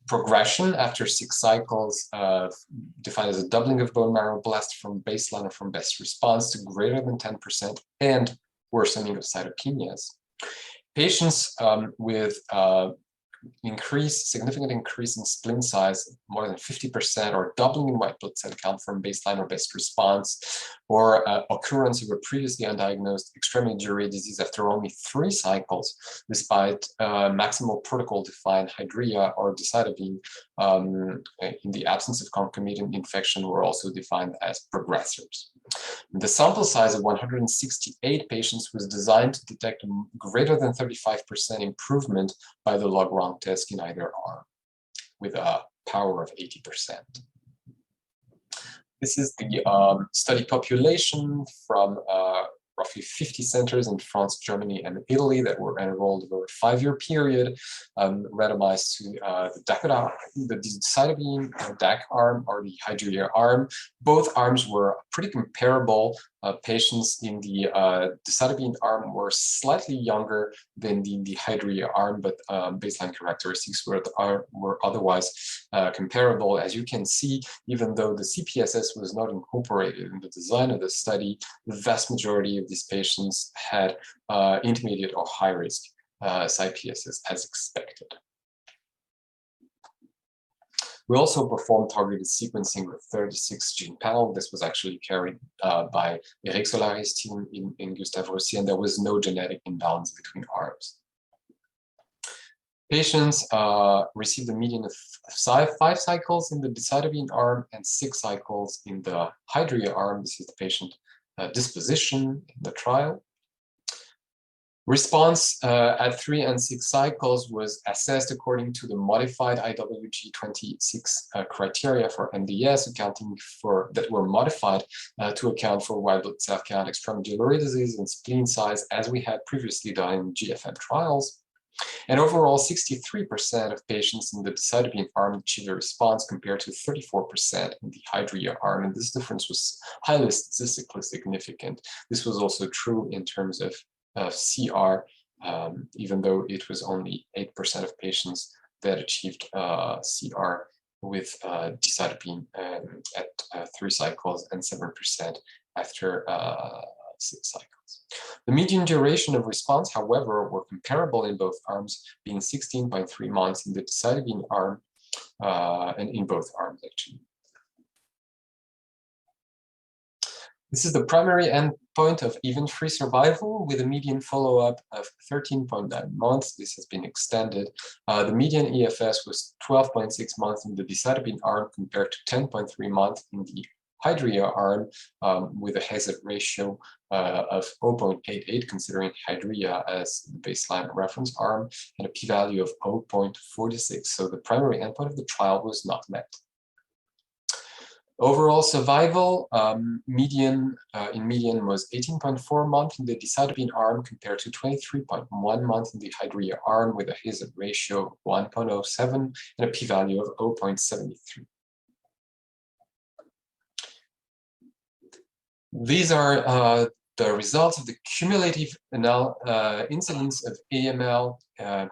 progression after 6 cycles defined as a doubling of bone marrow blast from baseline or from best response to greater than 10%, and worsening of cytopenias. Patients with significant increase in spleen size, more than 50%, or doubling in white blood cell count from baseline or best response, or occurrence of a previously undiagnosed extramedullary disease after only 3 cycles, despite maximal protocol-defined hydrea or decitabine in the absence of concomitant infection, were also defined as progressors. The sample size of 168 patients was designed to detect a greater than 35% improvement by the log-rank test in either arm, with a power of 80%. This is the study population from roughly 50 centers in France, Germany, and Italy that were enrolled over a 5-year period, randomized to the DACOTA, the decitabine DAC arm, or the hydrea arm. Both arms were pretty comparable. Patients in the decitabine arm were slightly younger than the hydrea arm, but baseline characteristics were otherwise comparable. As you can see, even though the CPSS was not incorporated in the design of the study, the vast majority of these patients had intermediate or high risk CPSS as expected. We also performed targeted sequencing with 36 gene panel. This was actually carried by Eric Solari's team in Gustave Roussy, and there was no genetic imbalance between arms. Patients received a median of 5 cycles in the decitabine arm and 6 cycles in the Hydrea arm. This is the patient disposition in the trial. Response at 3 and 6 cycles was assessed according to the modified IWG-26 criteria for MDS, accounting for that were modified to account for white blood cell count, extramedullary disease, and spleen size, as we had previously done in GFM trials. And overall, 63% of patients in the decitabine arm achieved a response compared to 34% in the Hydrea arm. And this difference was highly statistically significant. This was also true in terms of CR, even though it was only 8% of patients that achieved CR with decitabine at 3 cycles and 7% after 6 cycles. The median duration of response, however, were comparable in both arms, being 16.3 months in the decitabine arm and in both arms, actually. This is the primary endpoint of event-free survival with a median follow-up of 13.9 months. This has been extended. The median EFS was 12.6 months in the decitabine arm compared to 10.3 months in the Hydrea arm, with a hazard ratio of 0.88, considering Hydrea as the baseline reference arm, and a p-value of 0.46. So the primary endpoint of the trial was not met. Overall survival in median was 18.4 months in the decitabine arm compared to 23.1 months in the Hydrea arm, with a hazard ratio of 1.07 and a p-value of 0.73. These are the results of the cumulative incidence of AML,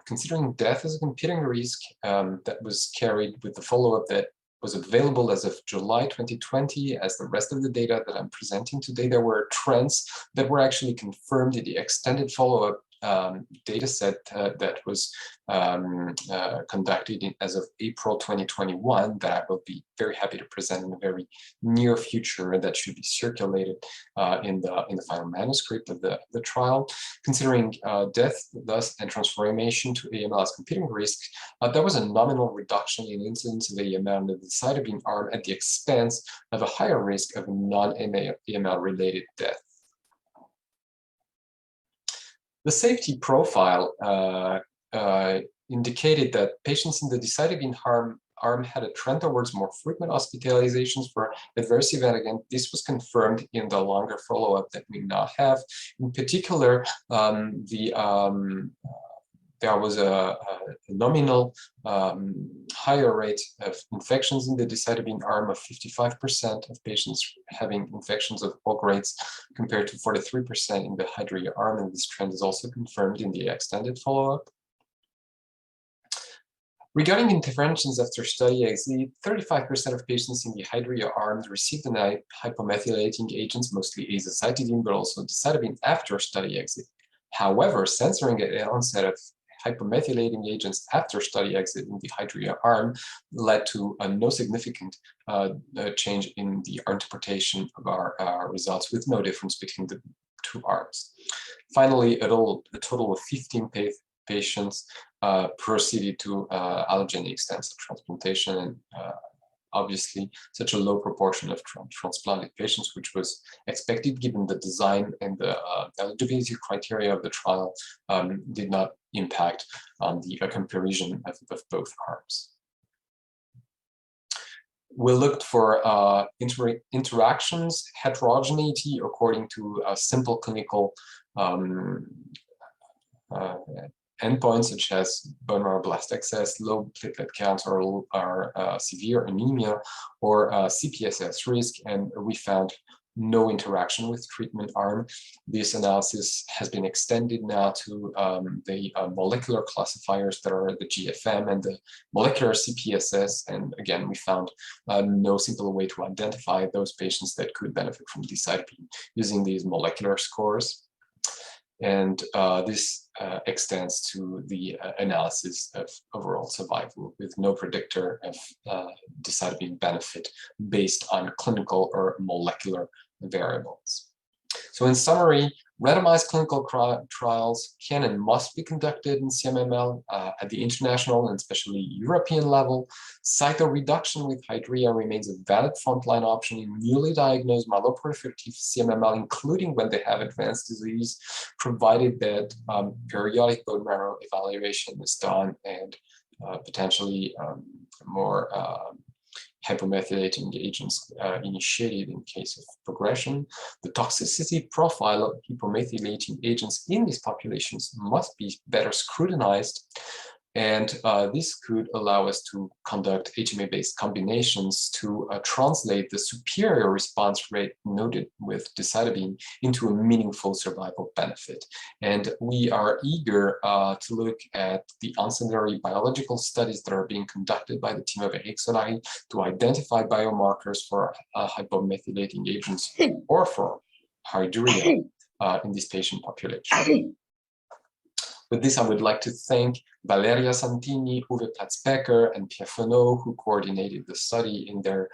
considering death as a competing risk, that was carried with the follow-up that was available as of July 2020. As the rest of the data that I'm presenting today, there were trends that were actually confirmed in the extended follow-up data set that was conducted as of April 2021, that I will be very happy to present in the very near future, that should be circulated in the final manuscript of the trial. Considering death, thus, and transformation to AML as competing risk, there was a nominal reduction in incidence of AML in the decitabine arm at the expense of a higher risk of non-AML related death. The safety profile indicated that patients in the decitabine arm had a trend towards more frequent hospitalizations for adverse event. Again, this was confirmed in the longer follow-up that we now have. In particular, there was a nominal higher rate of infections in the decitabine arm of 55% of patients having infections of all grades compared to 43% in the Hydrea arm, and this trend is also confirmed in the extended follow-up. Regarding interventions after study exit, 35% of patients in the Hydrea arms received an hypomethylating agents, mostly azacitidine, but also decitabine after study exit. However, censoring at onset of hypomethylating agents after study exit in the Hydrea arm led to no significant change in the interpretation of our results, with no difference between the two arms. Finally, a total of 15 patients proceeded to allogeneic stem cell transplantation, and obviously such a low proportion of transplanted patients, which was expected given the design and the eligibility criteria of the trial, did not impact on the comparison of both arms. We looked for interactions, heterogeneity according to simple clinical endpoints such as bone marrow blast excess, low platelet counts, or severe anemia, or CPSS risk, and we found no interaction with treatment arm. This analysis has been extended now to the molecular classifiers that are the GFM and the molecular CPSS, and again, we found no simple way to identify those patients that could benefit from decitabine using these molecular scores. And this extends to the analysis of overall survival, with no predictor of decitabine benefit based on clinical or molecular variables. So in summary, Randomized clinical trials can and must be conducted in CMML at the international and especially European level. Cytoreduction with hydrea remains a valid frontline option in newly diagnosed myeloproliferative CMML, including when they have advanced disease, provided that periodic bone marrow evaluation is done and potentially more hypomethylating agents initiated in case of progression. The toxicity profile of hypomethylating agents in these populations must be better scrutinized. And this could allow us to conduct HMA-based combinations to translate the superior response rate noted with decitabine into a meaningful survival benefit. And we are eager to look at the ancillary biological studies that are being conducted by the team of Edl Study to identify biomarkers for hypomethylating agents or for hydrea in this patient population. With this, I would like to thank Valeria Santini, Uwe Platzbecker, and Pierre FENAUX, who coordinated the study in their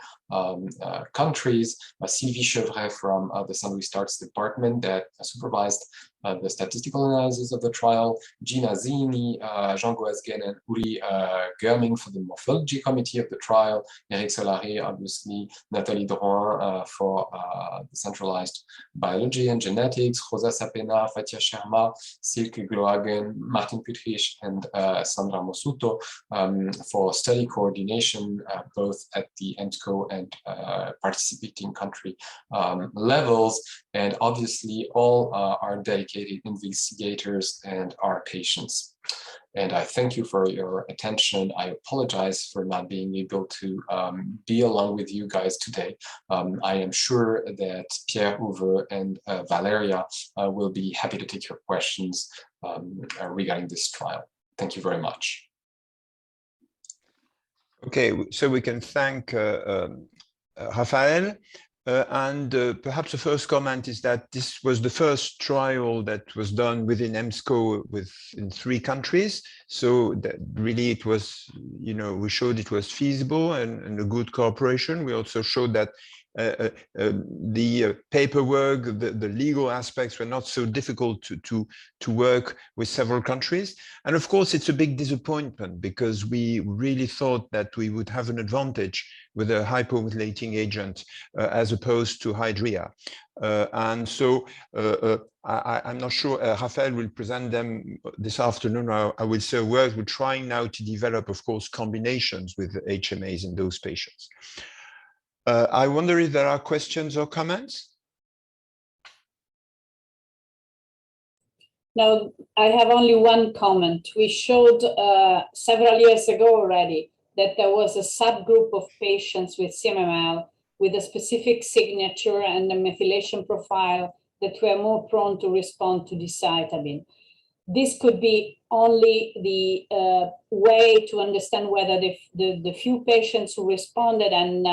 countries, Sylvie Chevret from the St. Louis Starts department that supervised the statistical analysis of the trial, Gina Zini, Jean Goasgen, and Uri Germing for the morphology committee of the trial, Eric Solari, obviously, Nathalie Drouin for the centralized biology and genetics, Rosa Sapena, Fatia Sharma, Silke Glohagen, Martin Putrich, and Sandra Mosuto for study coordination, both at the EMSCO and participating country levels. And obviously, all are dedicated investigators and our patients. And I thank you for your attention. I apologize for not being able to be along with you guys today. I am sure that Pierre, Uwe, and Valeria will be happy to take your questions regarding this trial. Thank you very much. Okay, so we can thank Raphael. Perhaps the first comment is that this was the first trial that was done within EMSCO in 3 countries. So that really it was, we showed it was feasible and a good cooperation. We also showed that the paperwork, the legal aspects were not so difficult to work with several countries. And of course, it's a big disappointment because we really thought that we would have an advantage with a hypomethylating agent as opposed to hydrea. And so I'm not sure Raphael will present them this afternoon. I will say a word. We're trying now to develop, of course, combinations with HMAs in those patients. I wonder if there are questions or comments? No, I have only one comment. We showed several years ago already that there was a subgroup of patients with CMML with a specific signature and a methylation profile that were more prone to respond to decitabine. This could be only the way to understand whether the few patients who responded and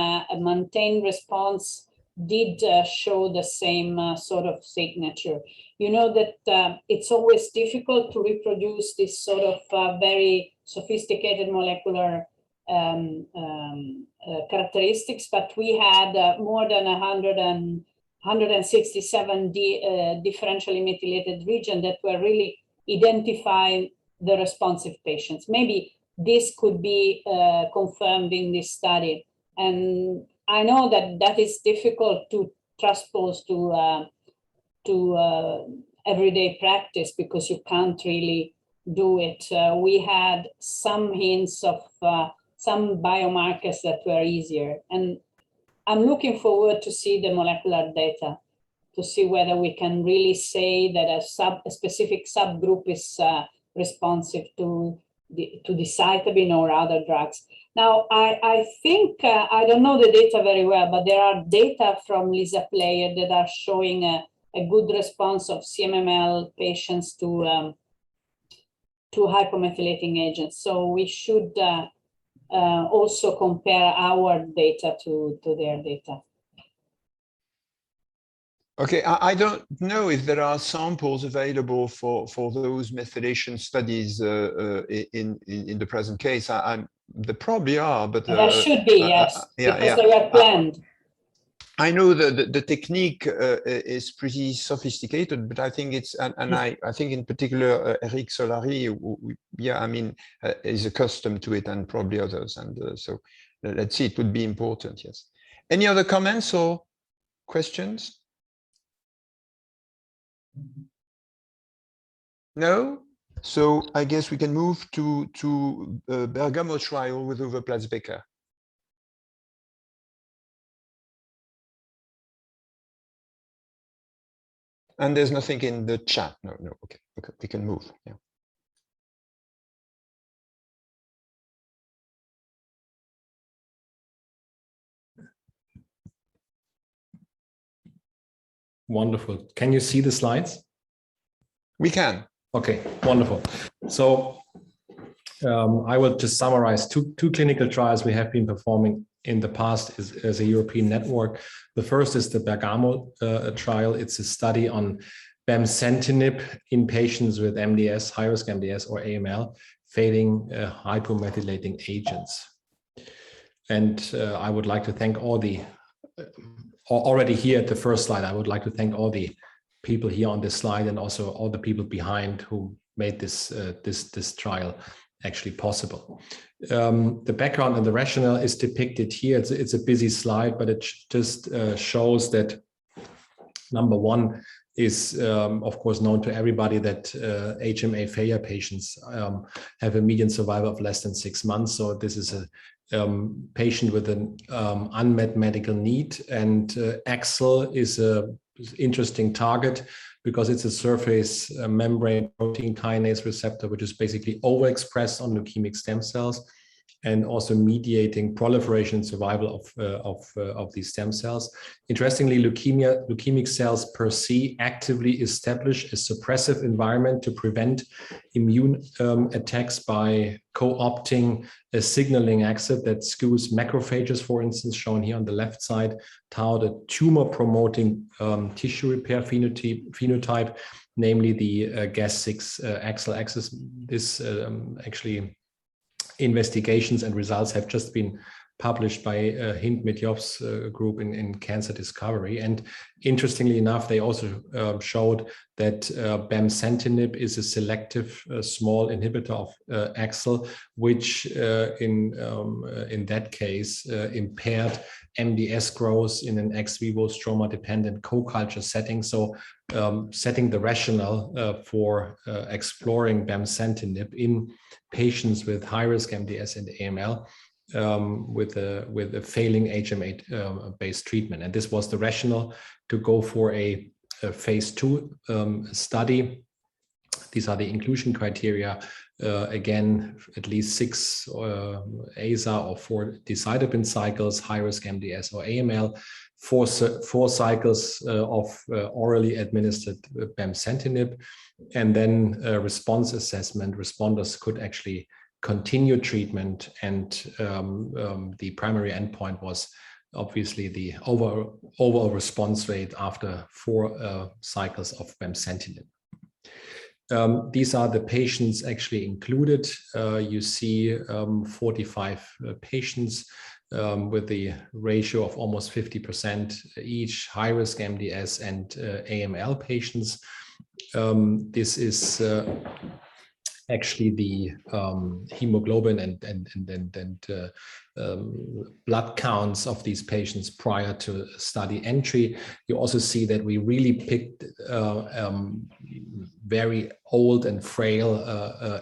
maintained response did show the same sort of signature. You know that it's always difficult to reproduce this sort of very sophisticated molecular characteristics, but we had more than 167 differentially methylated regions that were really identifying the responsive patients. Maybe this could be confirmed in this study. And I know that that is difficult to transpose to everyday practice because you can't really do it. We had some hints of some biomarkers that were easier. And I'm looking forward to see the molecular data to see whether we can really say that a specific subgroup is responsive to decitabine or other drugs. Now, I think, I don't know the data very well, but there are data from Lisa Player that are showing a good response of CMML patients to hypomethylating agents. So we should also compare our data to their data. Okay, I don't know if there are samples available for those methylation studies in the present case. There probably are, but there should be, yes, because they were planned. I know that the technique is pretty sophisticated, but I think it's, and I think in particular, Eric Solari, yeah, I mean, is accustomed to it, and probably others. And so let's see, it would be important, yes. Any other comments or questions? No? So I guess we can move to Bergamo trial with Uwe Platzbecker. And there's nothing in the chat. No, okay, we can move. Yeah. Wonderful. Can you see the slides? We can. Okay, wonderful. So I will just summarize two clinical trials we have been performing in the past as a European network. The first is the Bergamo trial. It's a study on bemcentinib in patients with MDS, high-risk MDS or AML, failing hypomethylating agents. And I would like to thank all the, already here at the first slide, I would like to thank all the people here on this slide and also all the people behind who made this this trial actually possible. The background and the rationale is depicted here. It's a busy slide, but it just shows that number one is of course known to everybody that HMA failure patients have a median survival of less than 6 months. So this is a patient with an unmet medical need, and AXL is a interesting target because it's a surface membrane protein kinase receptor, which is basically overexpressed on leukemic stem cells and also mediating proliferation and survival of these stem cells. Interestingly, leukemic cells per se actively establish a suppressive environment to prevent immune attacks by co-opting a signaling axis that skews macrophages, for instance, shown here on the left side, tau, the tumor-promoting tissue repair phenotype, namely the GAS6 AXL axis. This actually investigations and results have just been published by Hind Mityov's group in Cancer Discovery. And interestingly enough, they also showed that bemcentinib is a selective small inhibitor of AXL, which in that case impaired MDS growth in an ex vivo stroma-dependent co-culture setting. So setting the rationale for exploring bemcentinib in patients with high-risk MDS and AML with a failing HMA-based treatment. And this was the rationale to go for a phase 2 study. These are the inclusion criteria. Again, at least 6 ASA or 4 decitabine cycles, high-risk MDS or AML, 4 cycles of orally administered bemcentinib, and then response assessment. Responders could actually continue treatment, and the primary endpoint was obviously the overall response rate after 4 cycles of bemcentinib. These are the patients actually included. You see 45 patients with the ratio of almost 50% each, high-risk MDS and AML patients. This is actually the hemoglobin and blood counts of these patients prior to study entry. You also see that we really picked very old and frail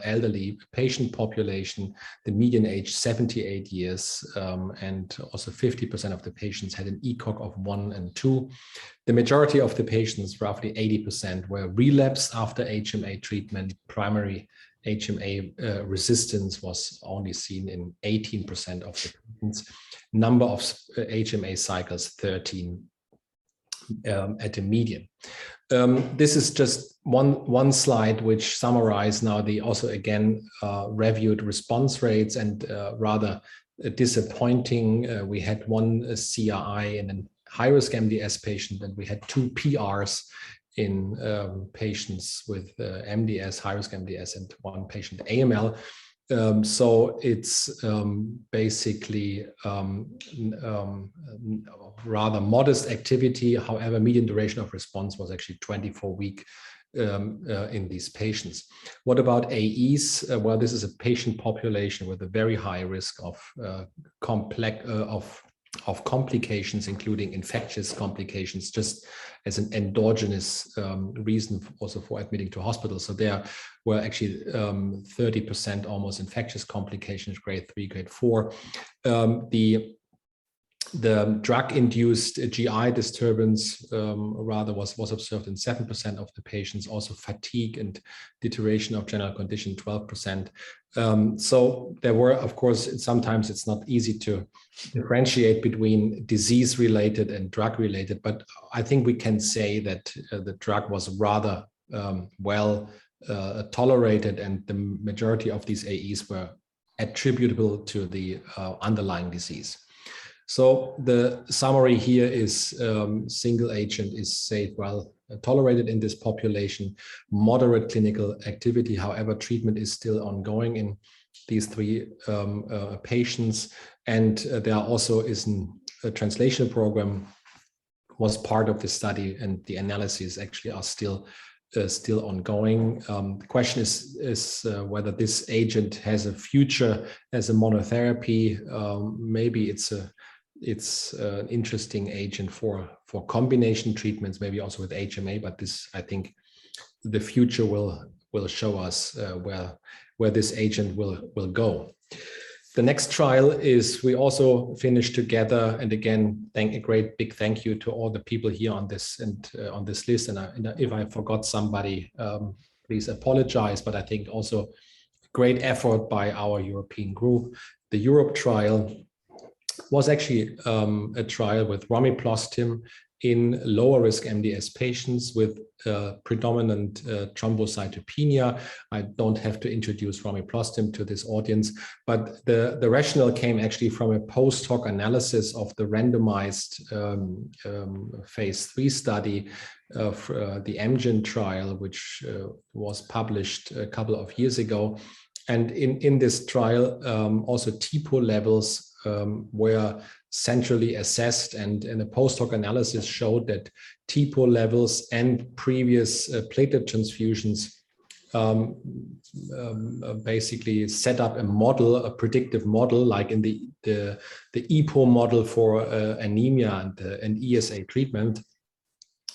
elderly patient population, the median age 78 years, and also 50% of the patients had an ECOG of 1 and 2. The majority of the patients, roughly 80%, were relapsed after HMA treatment. Primary HMA resistance was only seen in 18% of the patients. Number of HMA cycles, 13 at the median. This is just one slide which summarized now the also again reviewed response rates, and rather disappointing. We had 1 CRI in a high-risk MDS patient, and we had 2 PRs in patients with MDS, high-risk MDS, and 1 patient AML. So it's basically rather modest activity. However, median duration of response was actually 24 weeks in these patients. What about AEs? Well, this is a patient population with a very high risk of complications, including infectious complications, just as an endogenous reason also for admitting to hospital. So there were actually 30% almost infectious complications, grade 3, grade 4. The drug-induced GI disturbance rather was observed in 7% of the patients, also fatigue and deterioration of general condition, 12%. So there were, of course, sometimes it's not easy to differentiate between disease-related and drug-related, but I think we can say that the drug was rather well tolerated, and the majority of these AEs were attributable to the underlying disease. So the summary here is single agent is safe, well tolerated in this population, moderate clinical activity. However, treatment is still ongoing in these 3 patients. And there also is a translational program was part of the study, and the analyses actually are still ongoing. The question is whether this agent has a future as a monotherapy. Maybe it's an interesting agent for combination treatments, maybe also with HMA, but this, I think the future will show us where this agent will go. The next trial is we also finished together, and again, a great big thank you to all the people here on this and on this list. And if I forgot somebody, please apologize, but I think also great effort by our European group. The Europe trial was actually a trial with romiplostim in lower risk MDS patients with predominant thrombocytopenia. I don't have to introduce romiplostim to this audience, but the rationale came actually from a post hoc analysis of the randomized phase 3 study of the Amgen trial, which was published a couple of years ago. And in this trial, also TPO levels were centrally assessed, and a post hoc analysis showed that TPO levels and previous platelet transfusions basically set up a model, a predictive model, like in the EPO model for anemia and ESA treatment,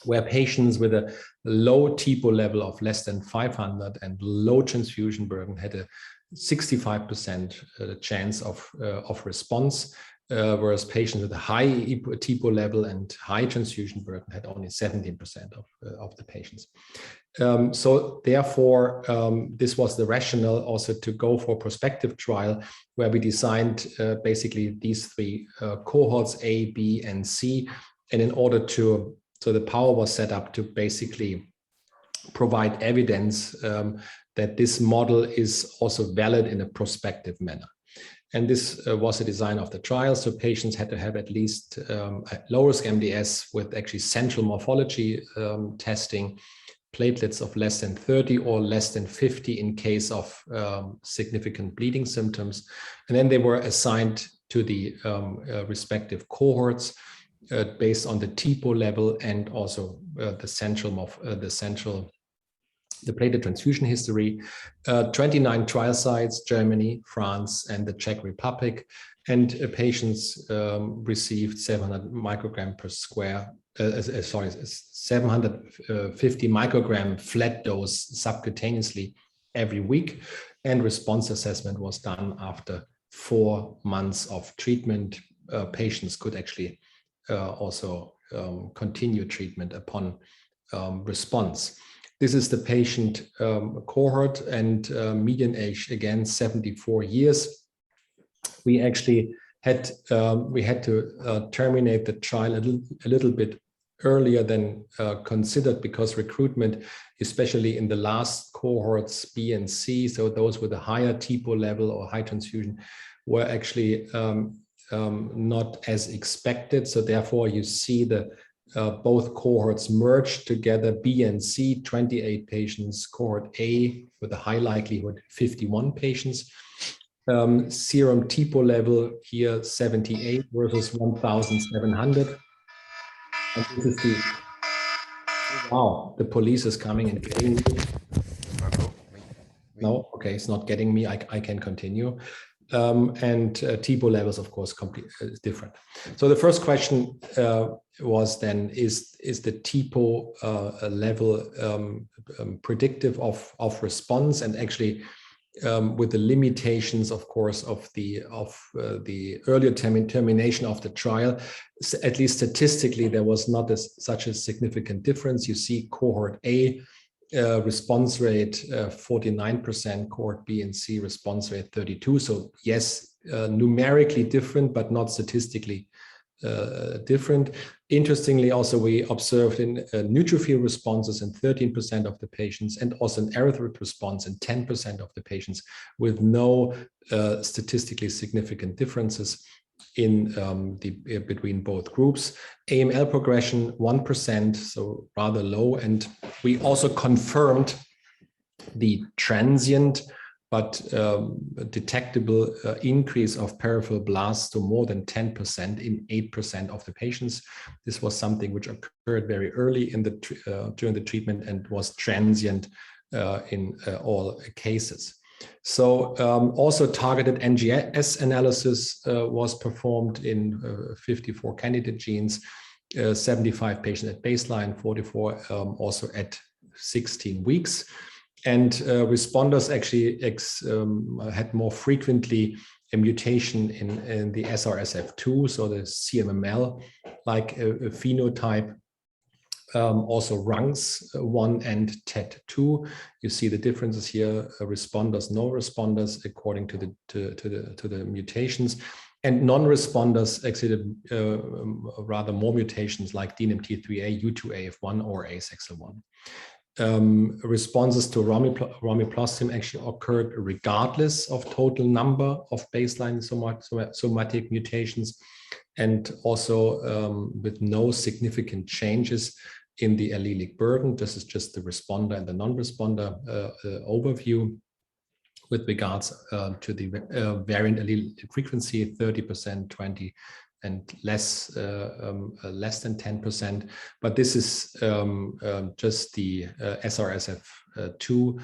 where patients with a low TPO level of less than 500 and low transfusion burden had a 65% chance of response, whereas patients with a high TPO level and high transfusion burden had only 17% of the patients. So therefore, this was the rationale also to go for prospective trial, where we designed basically these 3 cohorts, A, B, and C. And in order to, so the power was set up to basically provide evidence that this model is also valid in a prospective manner. And this was the design of the trial. So patients had to have at least low risk MDS with actually central morphology testing, platelets of less than 30 or less than 50 in case of significant bleeding symptoms. And then they were assigned to the respective cohorts based on the TPO level and also the platelet transfusion history. 29 trial sites, Germany, France, and the Czech Republic, and patients received 700 microgram per square, 750 microgram flat dose subcutaneously every week, and response assessment was done after 4 months of treatment. Patients could actually also continue treatment upon response. This is the patient cohort, and median age, again, 74 years. We actually had to terminate the trial a little bit earlier than considered, because recruitment, especially in the last cohorts B and C, so those with a higher TPO level or high transfusion, were actually not as expected. So therefore you see the both cohorts merged together, B and C, 28 patients, cohort A with a high likelihood, 51 patients. Serum TPO level here, 78 versus 1,700. And this is the, wow, the police is coming and getting me. No, okay, it's not getting me. I can continue. And TPO levels, of course, different. So the first question was then, is the TPO level predictive of response? And actually, with the limitations, of course, of the earlier termination of the trial, at least statistically, there was not such a significant difference. You see cohort A, response rate 49%, cohort B and C response rate 32%. So yes, numerically different, but not statistically different. Interestingly, also we observed in neutrophil responses in 13% of the patients, and also an erythroid response in 10% of the patients, with no statistically significant differences in between both groups. AML progression 1%, so rather low, and we also confirmed the transient but detectable increase of peripheral blasts to more than 10% in 8% of the patients. This was something which occurred very early in during the treatment and was transient in all cases. So also targeted NGS analysis was performed in 54 candidate genes, 75 patients at baseline, 44 also at 16 weeks. And responders actually had more frequently a mutation in the SRSF2, so the CMML, like a phenotype. Also RUNX1 and TET2. You see the differences here: responders, no responders, according to the mutations, and non-responders actually rather more mutations like DNMT3A, U2AF1, or ASXL1. Responses to romiplastim actually occurred regardless of total number of baseline somatic mutations, and also with no significant changes in the allelic burden. This is just the responder and the non-responder overview. With regards to the variant allelic frequency, 30%, 20%, and less than 10%. But this is just the SRSF2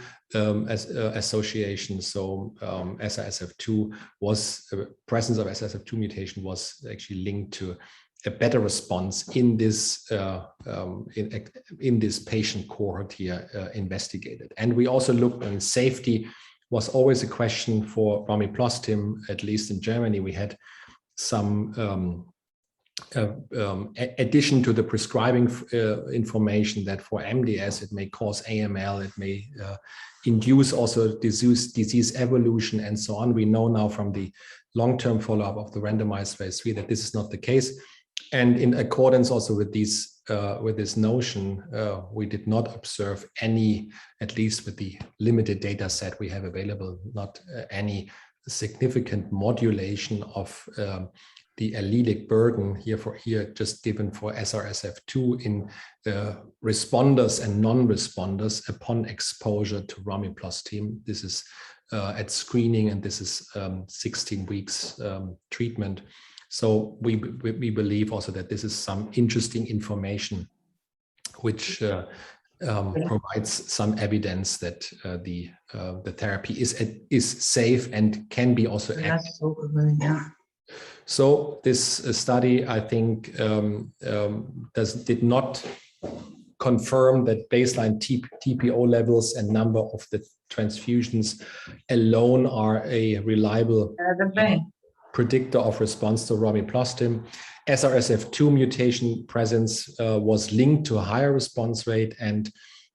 association. So SRSF2 was presence of SRSF2 mutation was actually linked to a better response in this in this patient cohort here investigated. And we also looked on safety. Was always a question for romiplastim. At least in Germany, we had some addition to the prescribing information that for MDS it may cause AML, it may induce also disease evolution and so on. We know now from the long-term follow-up of the randomized phase 3 that this is not the case. And in accordance also with these with this notion, we did not observe any, at least with the limited data set we have available, not any significant modulation of the allelic burden here just given for SRSF2 in responders and non-responders upon exposure to romiplastim. This is at screening, and this is 16 weeks treatment. So we believe also that this is some interesting information which provides some evidence that the therapy is safe and can be also active. So this study, I think, did not confirm that baseline TPO levels and number of the transfusions alone are a reliable predictor of response to romiplastim. SRSF2 mutation presence was linked to a higher response rate, and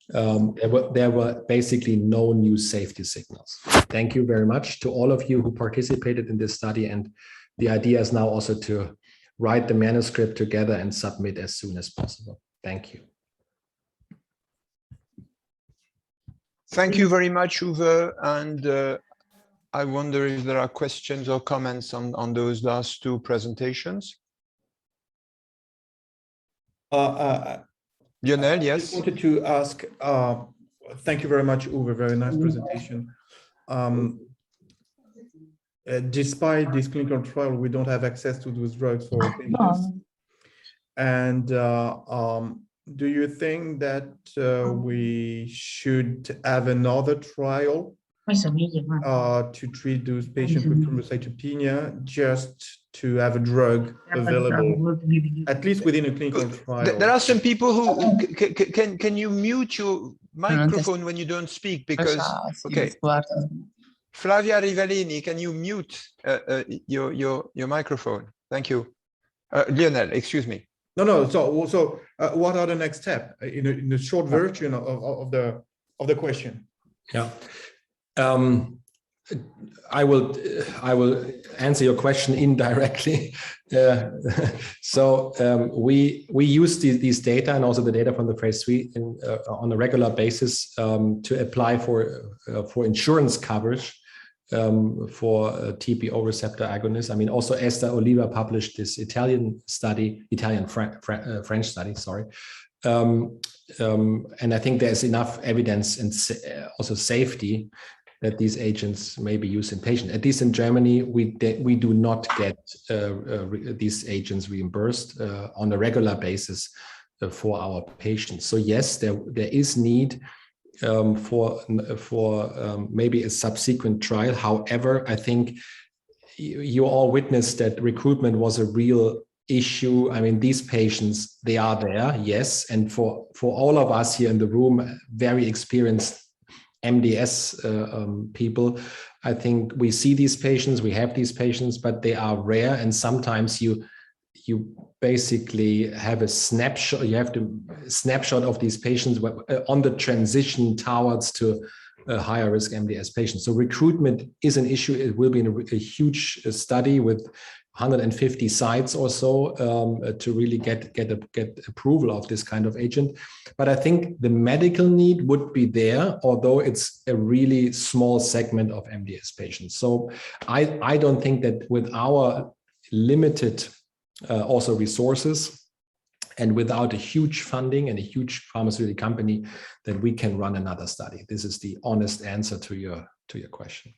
there were basically no new safety signals. Thank you very much to all of you who participated in this study, and the idea is now also to write the manuscript together and submit as soon as possible. Thank you. Thank you very much, Uwe. And I wonder if there are questions or comments on those last two presentations. Lionel, I yes. just wanted to ask, thank you very much, Uwe, very nice presentation. Despite this clinical trial, we don't have access to those drugs for patients. And do you think that we should have another trial to treat those patients with thrombocytopenia, just to have a drug available, at least within a clinical trial? There are some people who can you mute your microphone when you don't speak, because okay. Flavia Rivellini, can you mute your microphone? Thank you. Lionel, excuse me. No. So what are the next steps in the short version of the question? Yeah. I will answer your question indirectly. We use these data and also the data from the phase 3 on a regular basis to apply for insurance coverage for TPO receptor agonists. I mean, also Esther Oliva published this French study, sorry. And I think there's enough evidence and also safety that these agents may be used in patients. At least in Germany, we do not get these agents reimbursed on a regular basis for our patients. So yes, there is need for maybe a subsequent trial. However, I think you all witnessed that recruitment was a real issue. I mean, these patients, they are there, yes. And for all of us here in the room, very experienced MDS people, I think we see these patients, we have these patients, but they are rare. And sometimes you basically have a snapshot, you have to snapshot of these patients on the transition towards to a higher risk MDS patients. So recruitment is an issue. It will be a huge study with 150 sites or so to really get approval of this kind of agent. But I think the medical need would be there, although it's a really small segment of MDS patients. So I don't think that with our limited also resources and without a huge funding and a huge pharmaceutical company, that we can run another study. This is the honest answer to your question.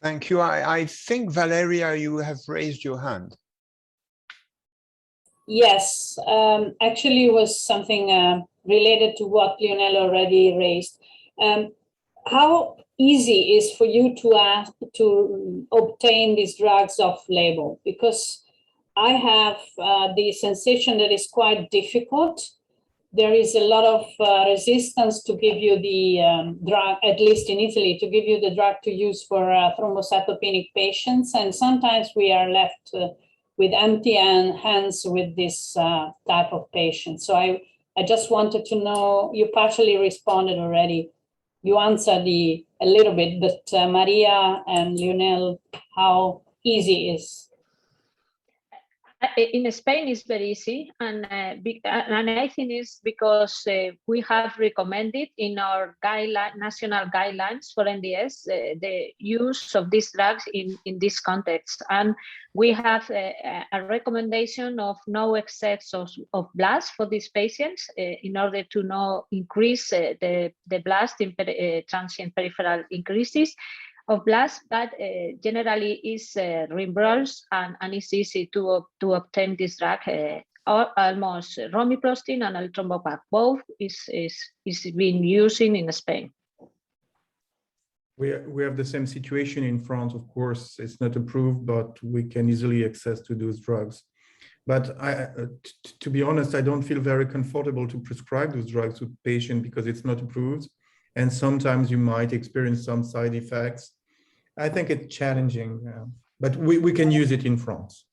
Thank you. I think, Valeria, you have raised your hand. Yes, actually it was something related to what Lionel already raised. How easy is for you to obtain these drugs off label? Because I have the sensation that it's quite difficult. There is a lot of resistance to give you the drug, at least in Italy, to give you the drug to use for thrombocytopenic patients. And sometimes we are left with empty hands with this type of patient. So I just wanted to know, you partially responded already. You answered a little bit, but Maria and Lionel, how easy is? In Spain, it's very easy, and I think it's because we have recommended in our national guidelines for NDS the use of these drugs in this context, and we have a recommendation of no excess of blast for these patients in order to not increase the blast in transient peripheral increases of blast, but generally is reimbursed and it's easy to obtain this drug. Almost romiplostin and eltrombopag, both is being used in Spain. We have the same situation in France, of course. It's not approved, but we can easily access to those drugs. But to be honest, I don't feel very comfortable to prescribe those drugs to patients because it's not approved. And sometimes you might experience some side effects. I think it's challenging, but we can use it in France,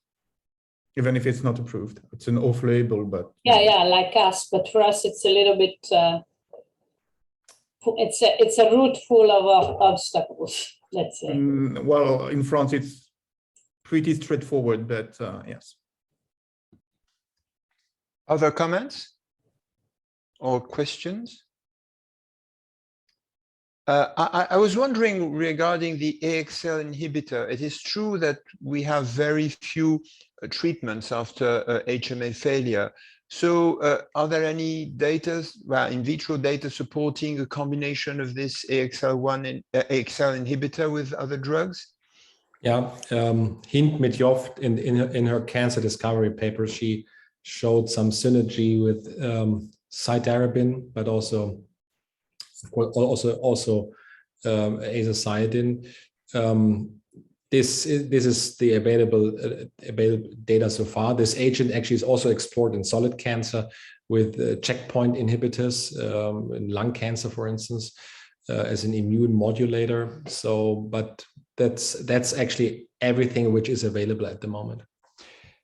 even if it's not approved. It's an off-label, but yeah, like us. But for us, it's a little bit. It's a route full of obstacles. Let's say. Well, in France, it's pretty straightforward, but yes. Other comments or questions? I was wondering regarding the AXL inhibitor. It is true that we have very few treatments after HMA failure. So are there any data, well, in vitro data supporting a combination of this AXL1 and AXL inhibitor with other drugs? Yeah, Hint Mitjoft in her cancer discovery paper, she showed some synergy with cytarabine, but also azacitidine. This is the available data so far. This agent actually is also explored in solid cancer with checkpoint inhibitors in lung cancer, for instance, as an immune modulator. So, but that's actually everything which is available at the moment.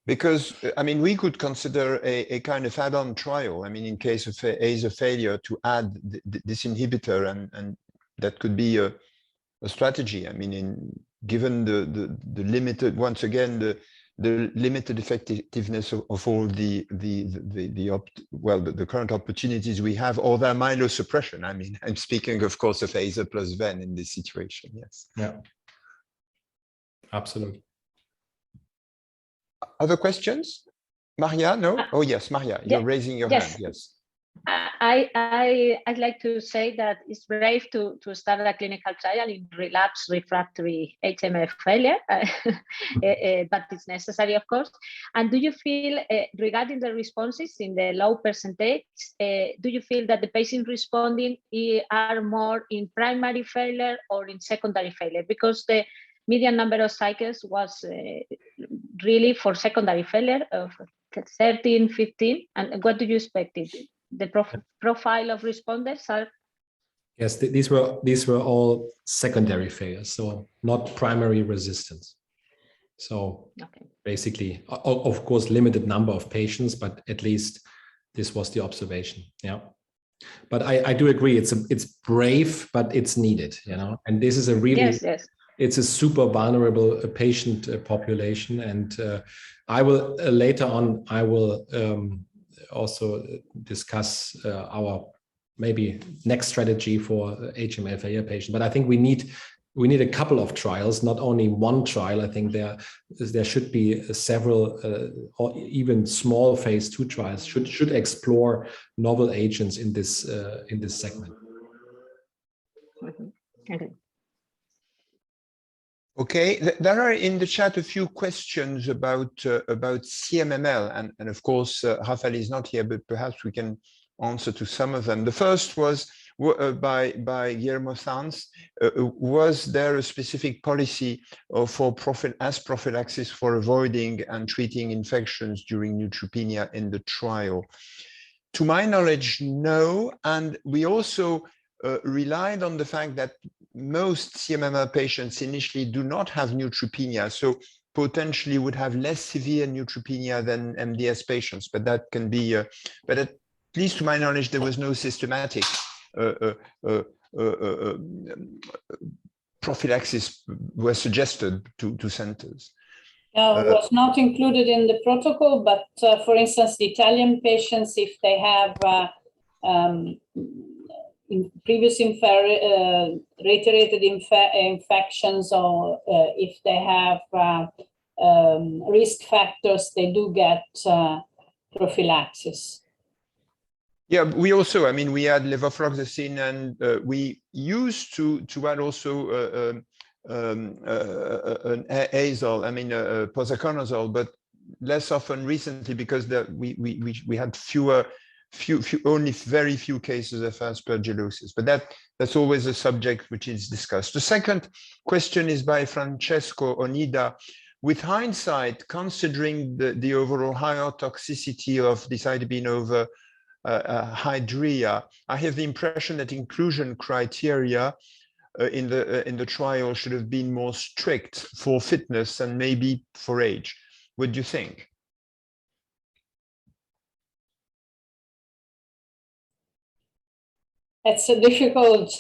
Because, I mean, we could consider a kind of add-on trial. I mean, in case of ASA failure, to add this inhibitor, and that could be a strategy. I mean, given the limited, once again, the limited effectiveness of all the current opportunities we have, or their myelosuppression. I mean, I'm speaking, of course, of ASA plus VEN in this situation. Yes. Yeah. Absolutely. Other questions? Maria, no? Oh, yes, Maria, you're raising your hand, yes. I'd like to say that it's brave to start a clinical trial in relapse refractory HMF failure, but it's necessary, of course. And do you feel, regarding the responses in the low percentage, do you feel that the patients responding are more in primary failure or in secondary failure? Because the median number of cycles was really for secondary failure of 13, 15. And what do you expect? The profile of responders are? Yes, these were all secondary failures, so not primary resistance. So basically, of course, limited number of patients, but at least this was the observation. Yeah. But I do agree, it's brave, but it's needed, you know, and this is a really, it's a super vulnerable patient population. And I will later on, I will also discuss our maybe next strategy for HMF failure patient. But I think we need a couple of trials, not only one trial. I think there should be several or even small phase 2 trials should explore novel agents in this segment. Okay. Okay, there are in the chat a few questions about CMML, and of course Raphael is not here, but perhaps we can answer to some of them. The first was by Guillermo Sanz. Was there a specific policy for prophylaxis for avoiding and treating infections during neutropenia in the trial? To my knowledge, no, and we also relied on the fact that most CMML patients initially do not have neutropenia, so potentially would have less severe neutropenia than MDS patients, but that can be, but at least to my knowledge, there was no systematic prophylaxis was suggested to centers. It was not included in the protocol, but for instance, the Italian patients, if they have in previous reiterated infections, or if they have risk factors, they do get prophylaxis. Yeah, we also, I mean, we had levofloxacin, and we used to add also an azole, I mean, posaconazole, but less often recently because we had only very few cases of aspergillosis, but that's always a subject which is discussed. The second question is by Francesco Onida. With hindsight, considering the overall higher toxicity of decitabine over hydrea, I have the impression that inclusion criteria in the trial should have been more strict for fitness and maybe for age. What do you think? It's a difficult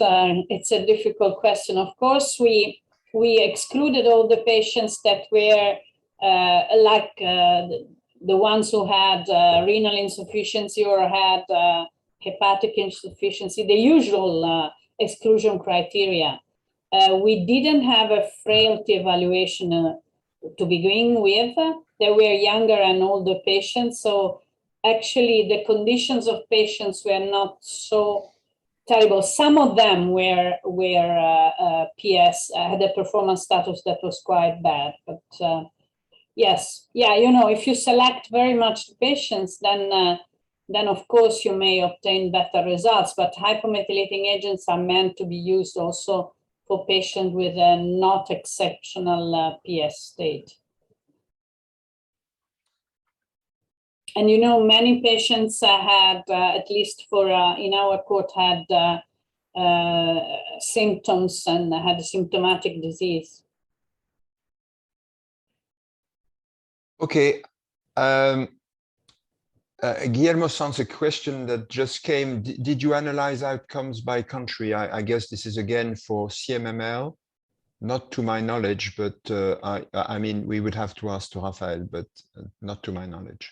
question. Of course, we excluded all the patients that were like the ones who had renal insufficiency or had hepatic insufficiency, the usual exclusion criteria. We didn't have a frailty evaluation to begin with. There were younger and older patients, so actually the conditions of patients were not so terrible. Some of them were PS had a performance status that was quite bad, but yes, yeah, you know, if you select very much the patients, then of course you may obtain better results. But hypomethylating agents are meant to be used also for patients with a not exceptional PS state. And you know, many patients had, at least for in our court, had symptoms and had a symptomatic disease. Okay. Guillermo sends a question that just came. Did you analyze outcomes by country? I guess this is again for CMML. Not to my knowledge, but I mean, we would have to ask to Raphael, but not to my knowledge.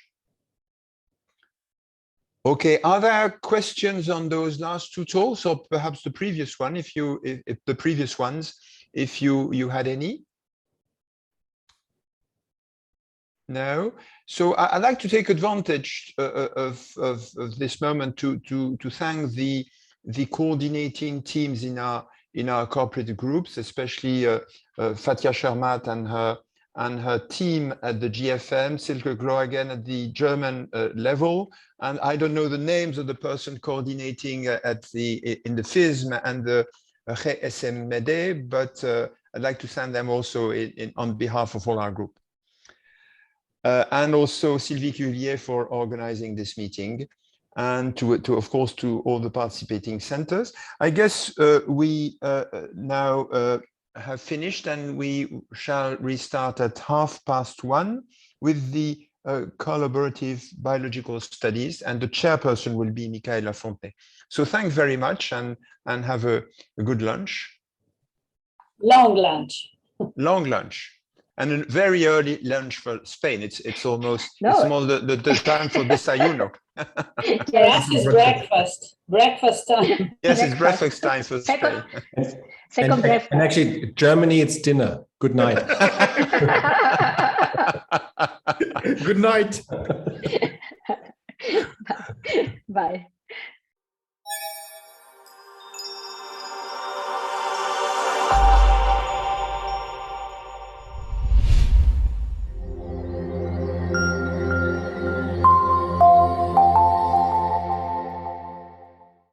Okay, are there questions on those last two talks, or perhaps the previous one, if the previous ones, if you had any? No. So I'd like to take advantage of this moment to thank the coordinating teams in our cooperative groups, especially Fatia Shermat and her team at the GFM, Silke Grohagen at the German level. And I don't know the names of the person coordinating in the FISM and the GESMD, but I'd like to thank them also on behalf of all our group. And also Sylvie Cuvier for organizing this meeting, and of course to all the participating centers. I guess we now have finished, and we shall restart at 1:30 with the collaborative biological studies, and the chairperson will be Michaela Fonte. So thanks very much, and have a good lunch. Long lunch. Long lunch. And a very early lunch for Spain. It's almost No. it's more the time for desayuno. For us, it's breakfast. Breakfast time. Yes, it's breakfast time for Second, Spain. second breakfast. And actually, Germany, it's dinner. Good night. Good night. Bye.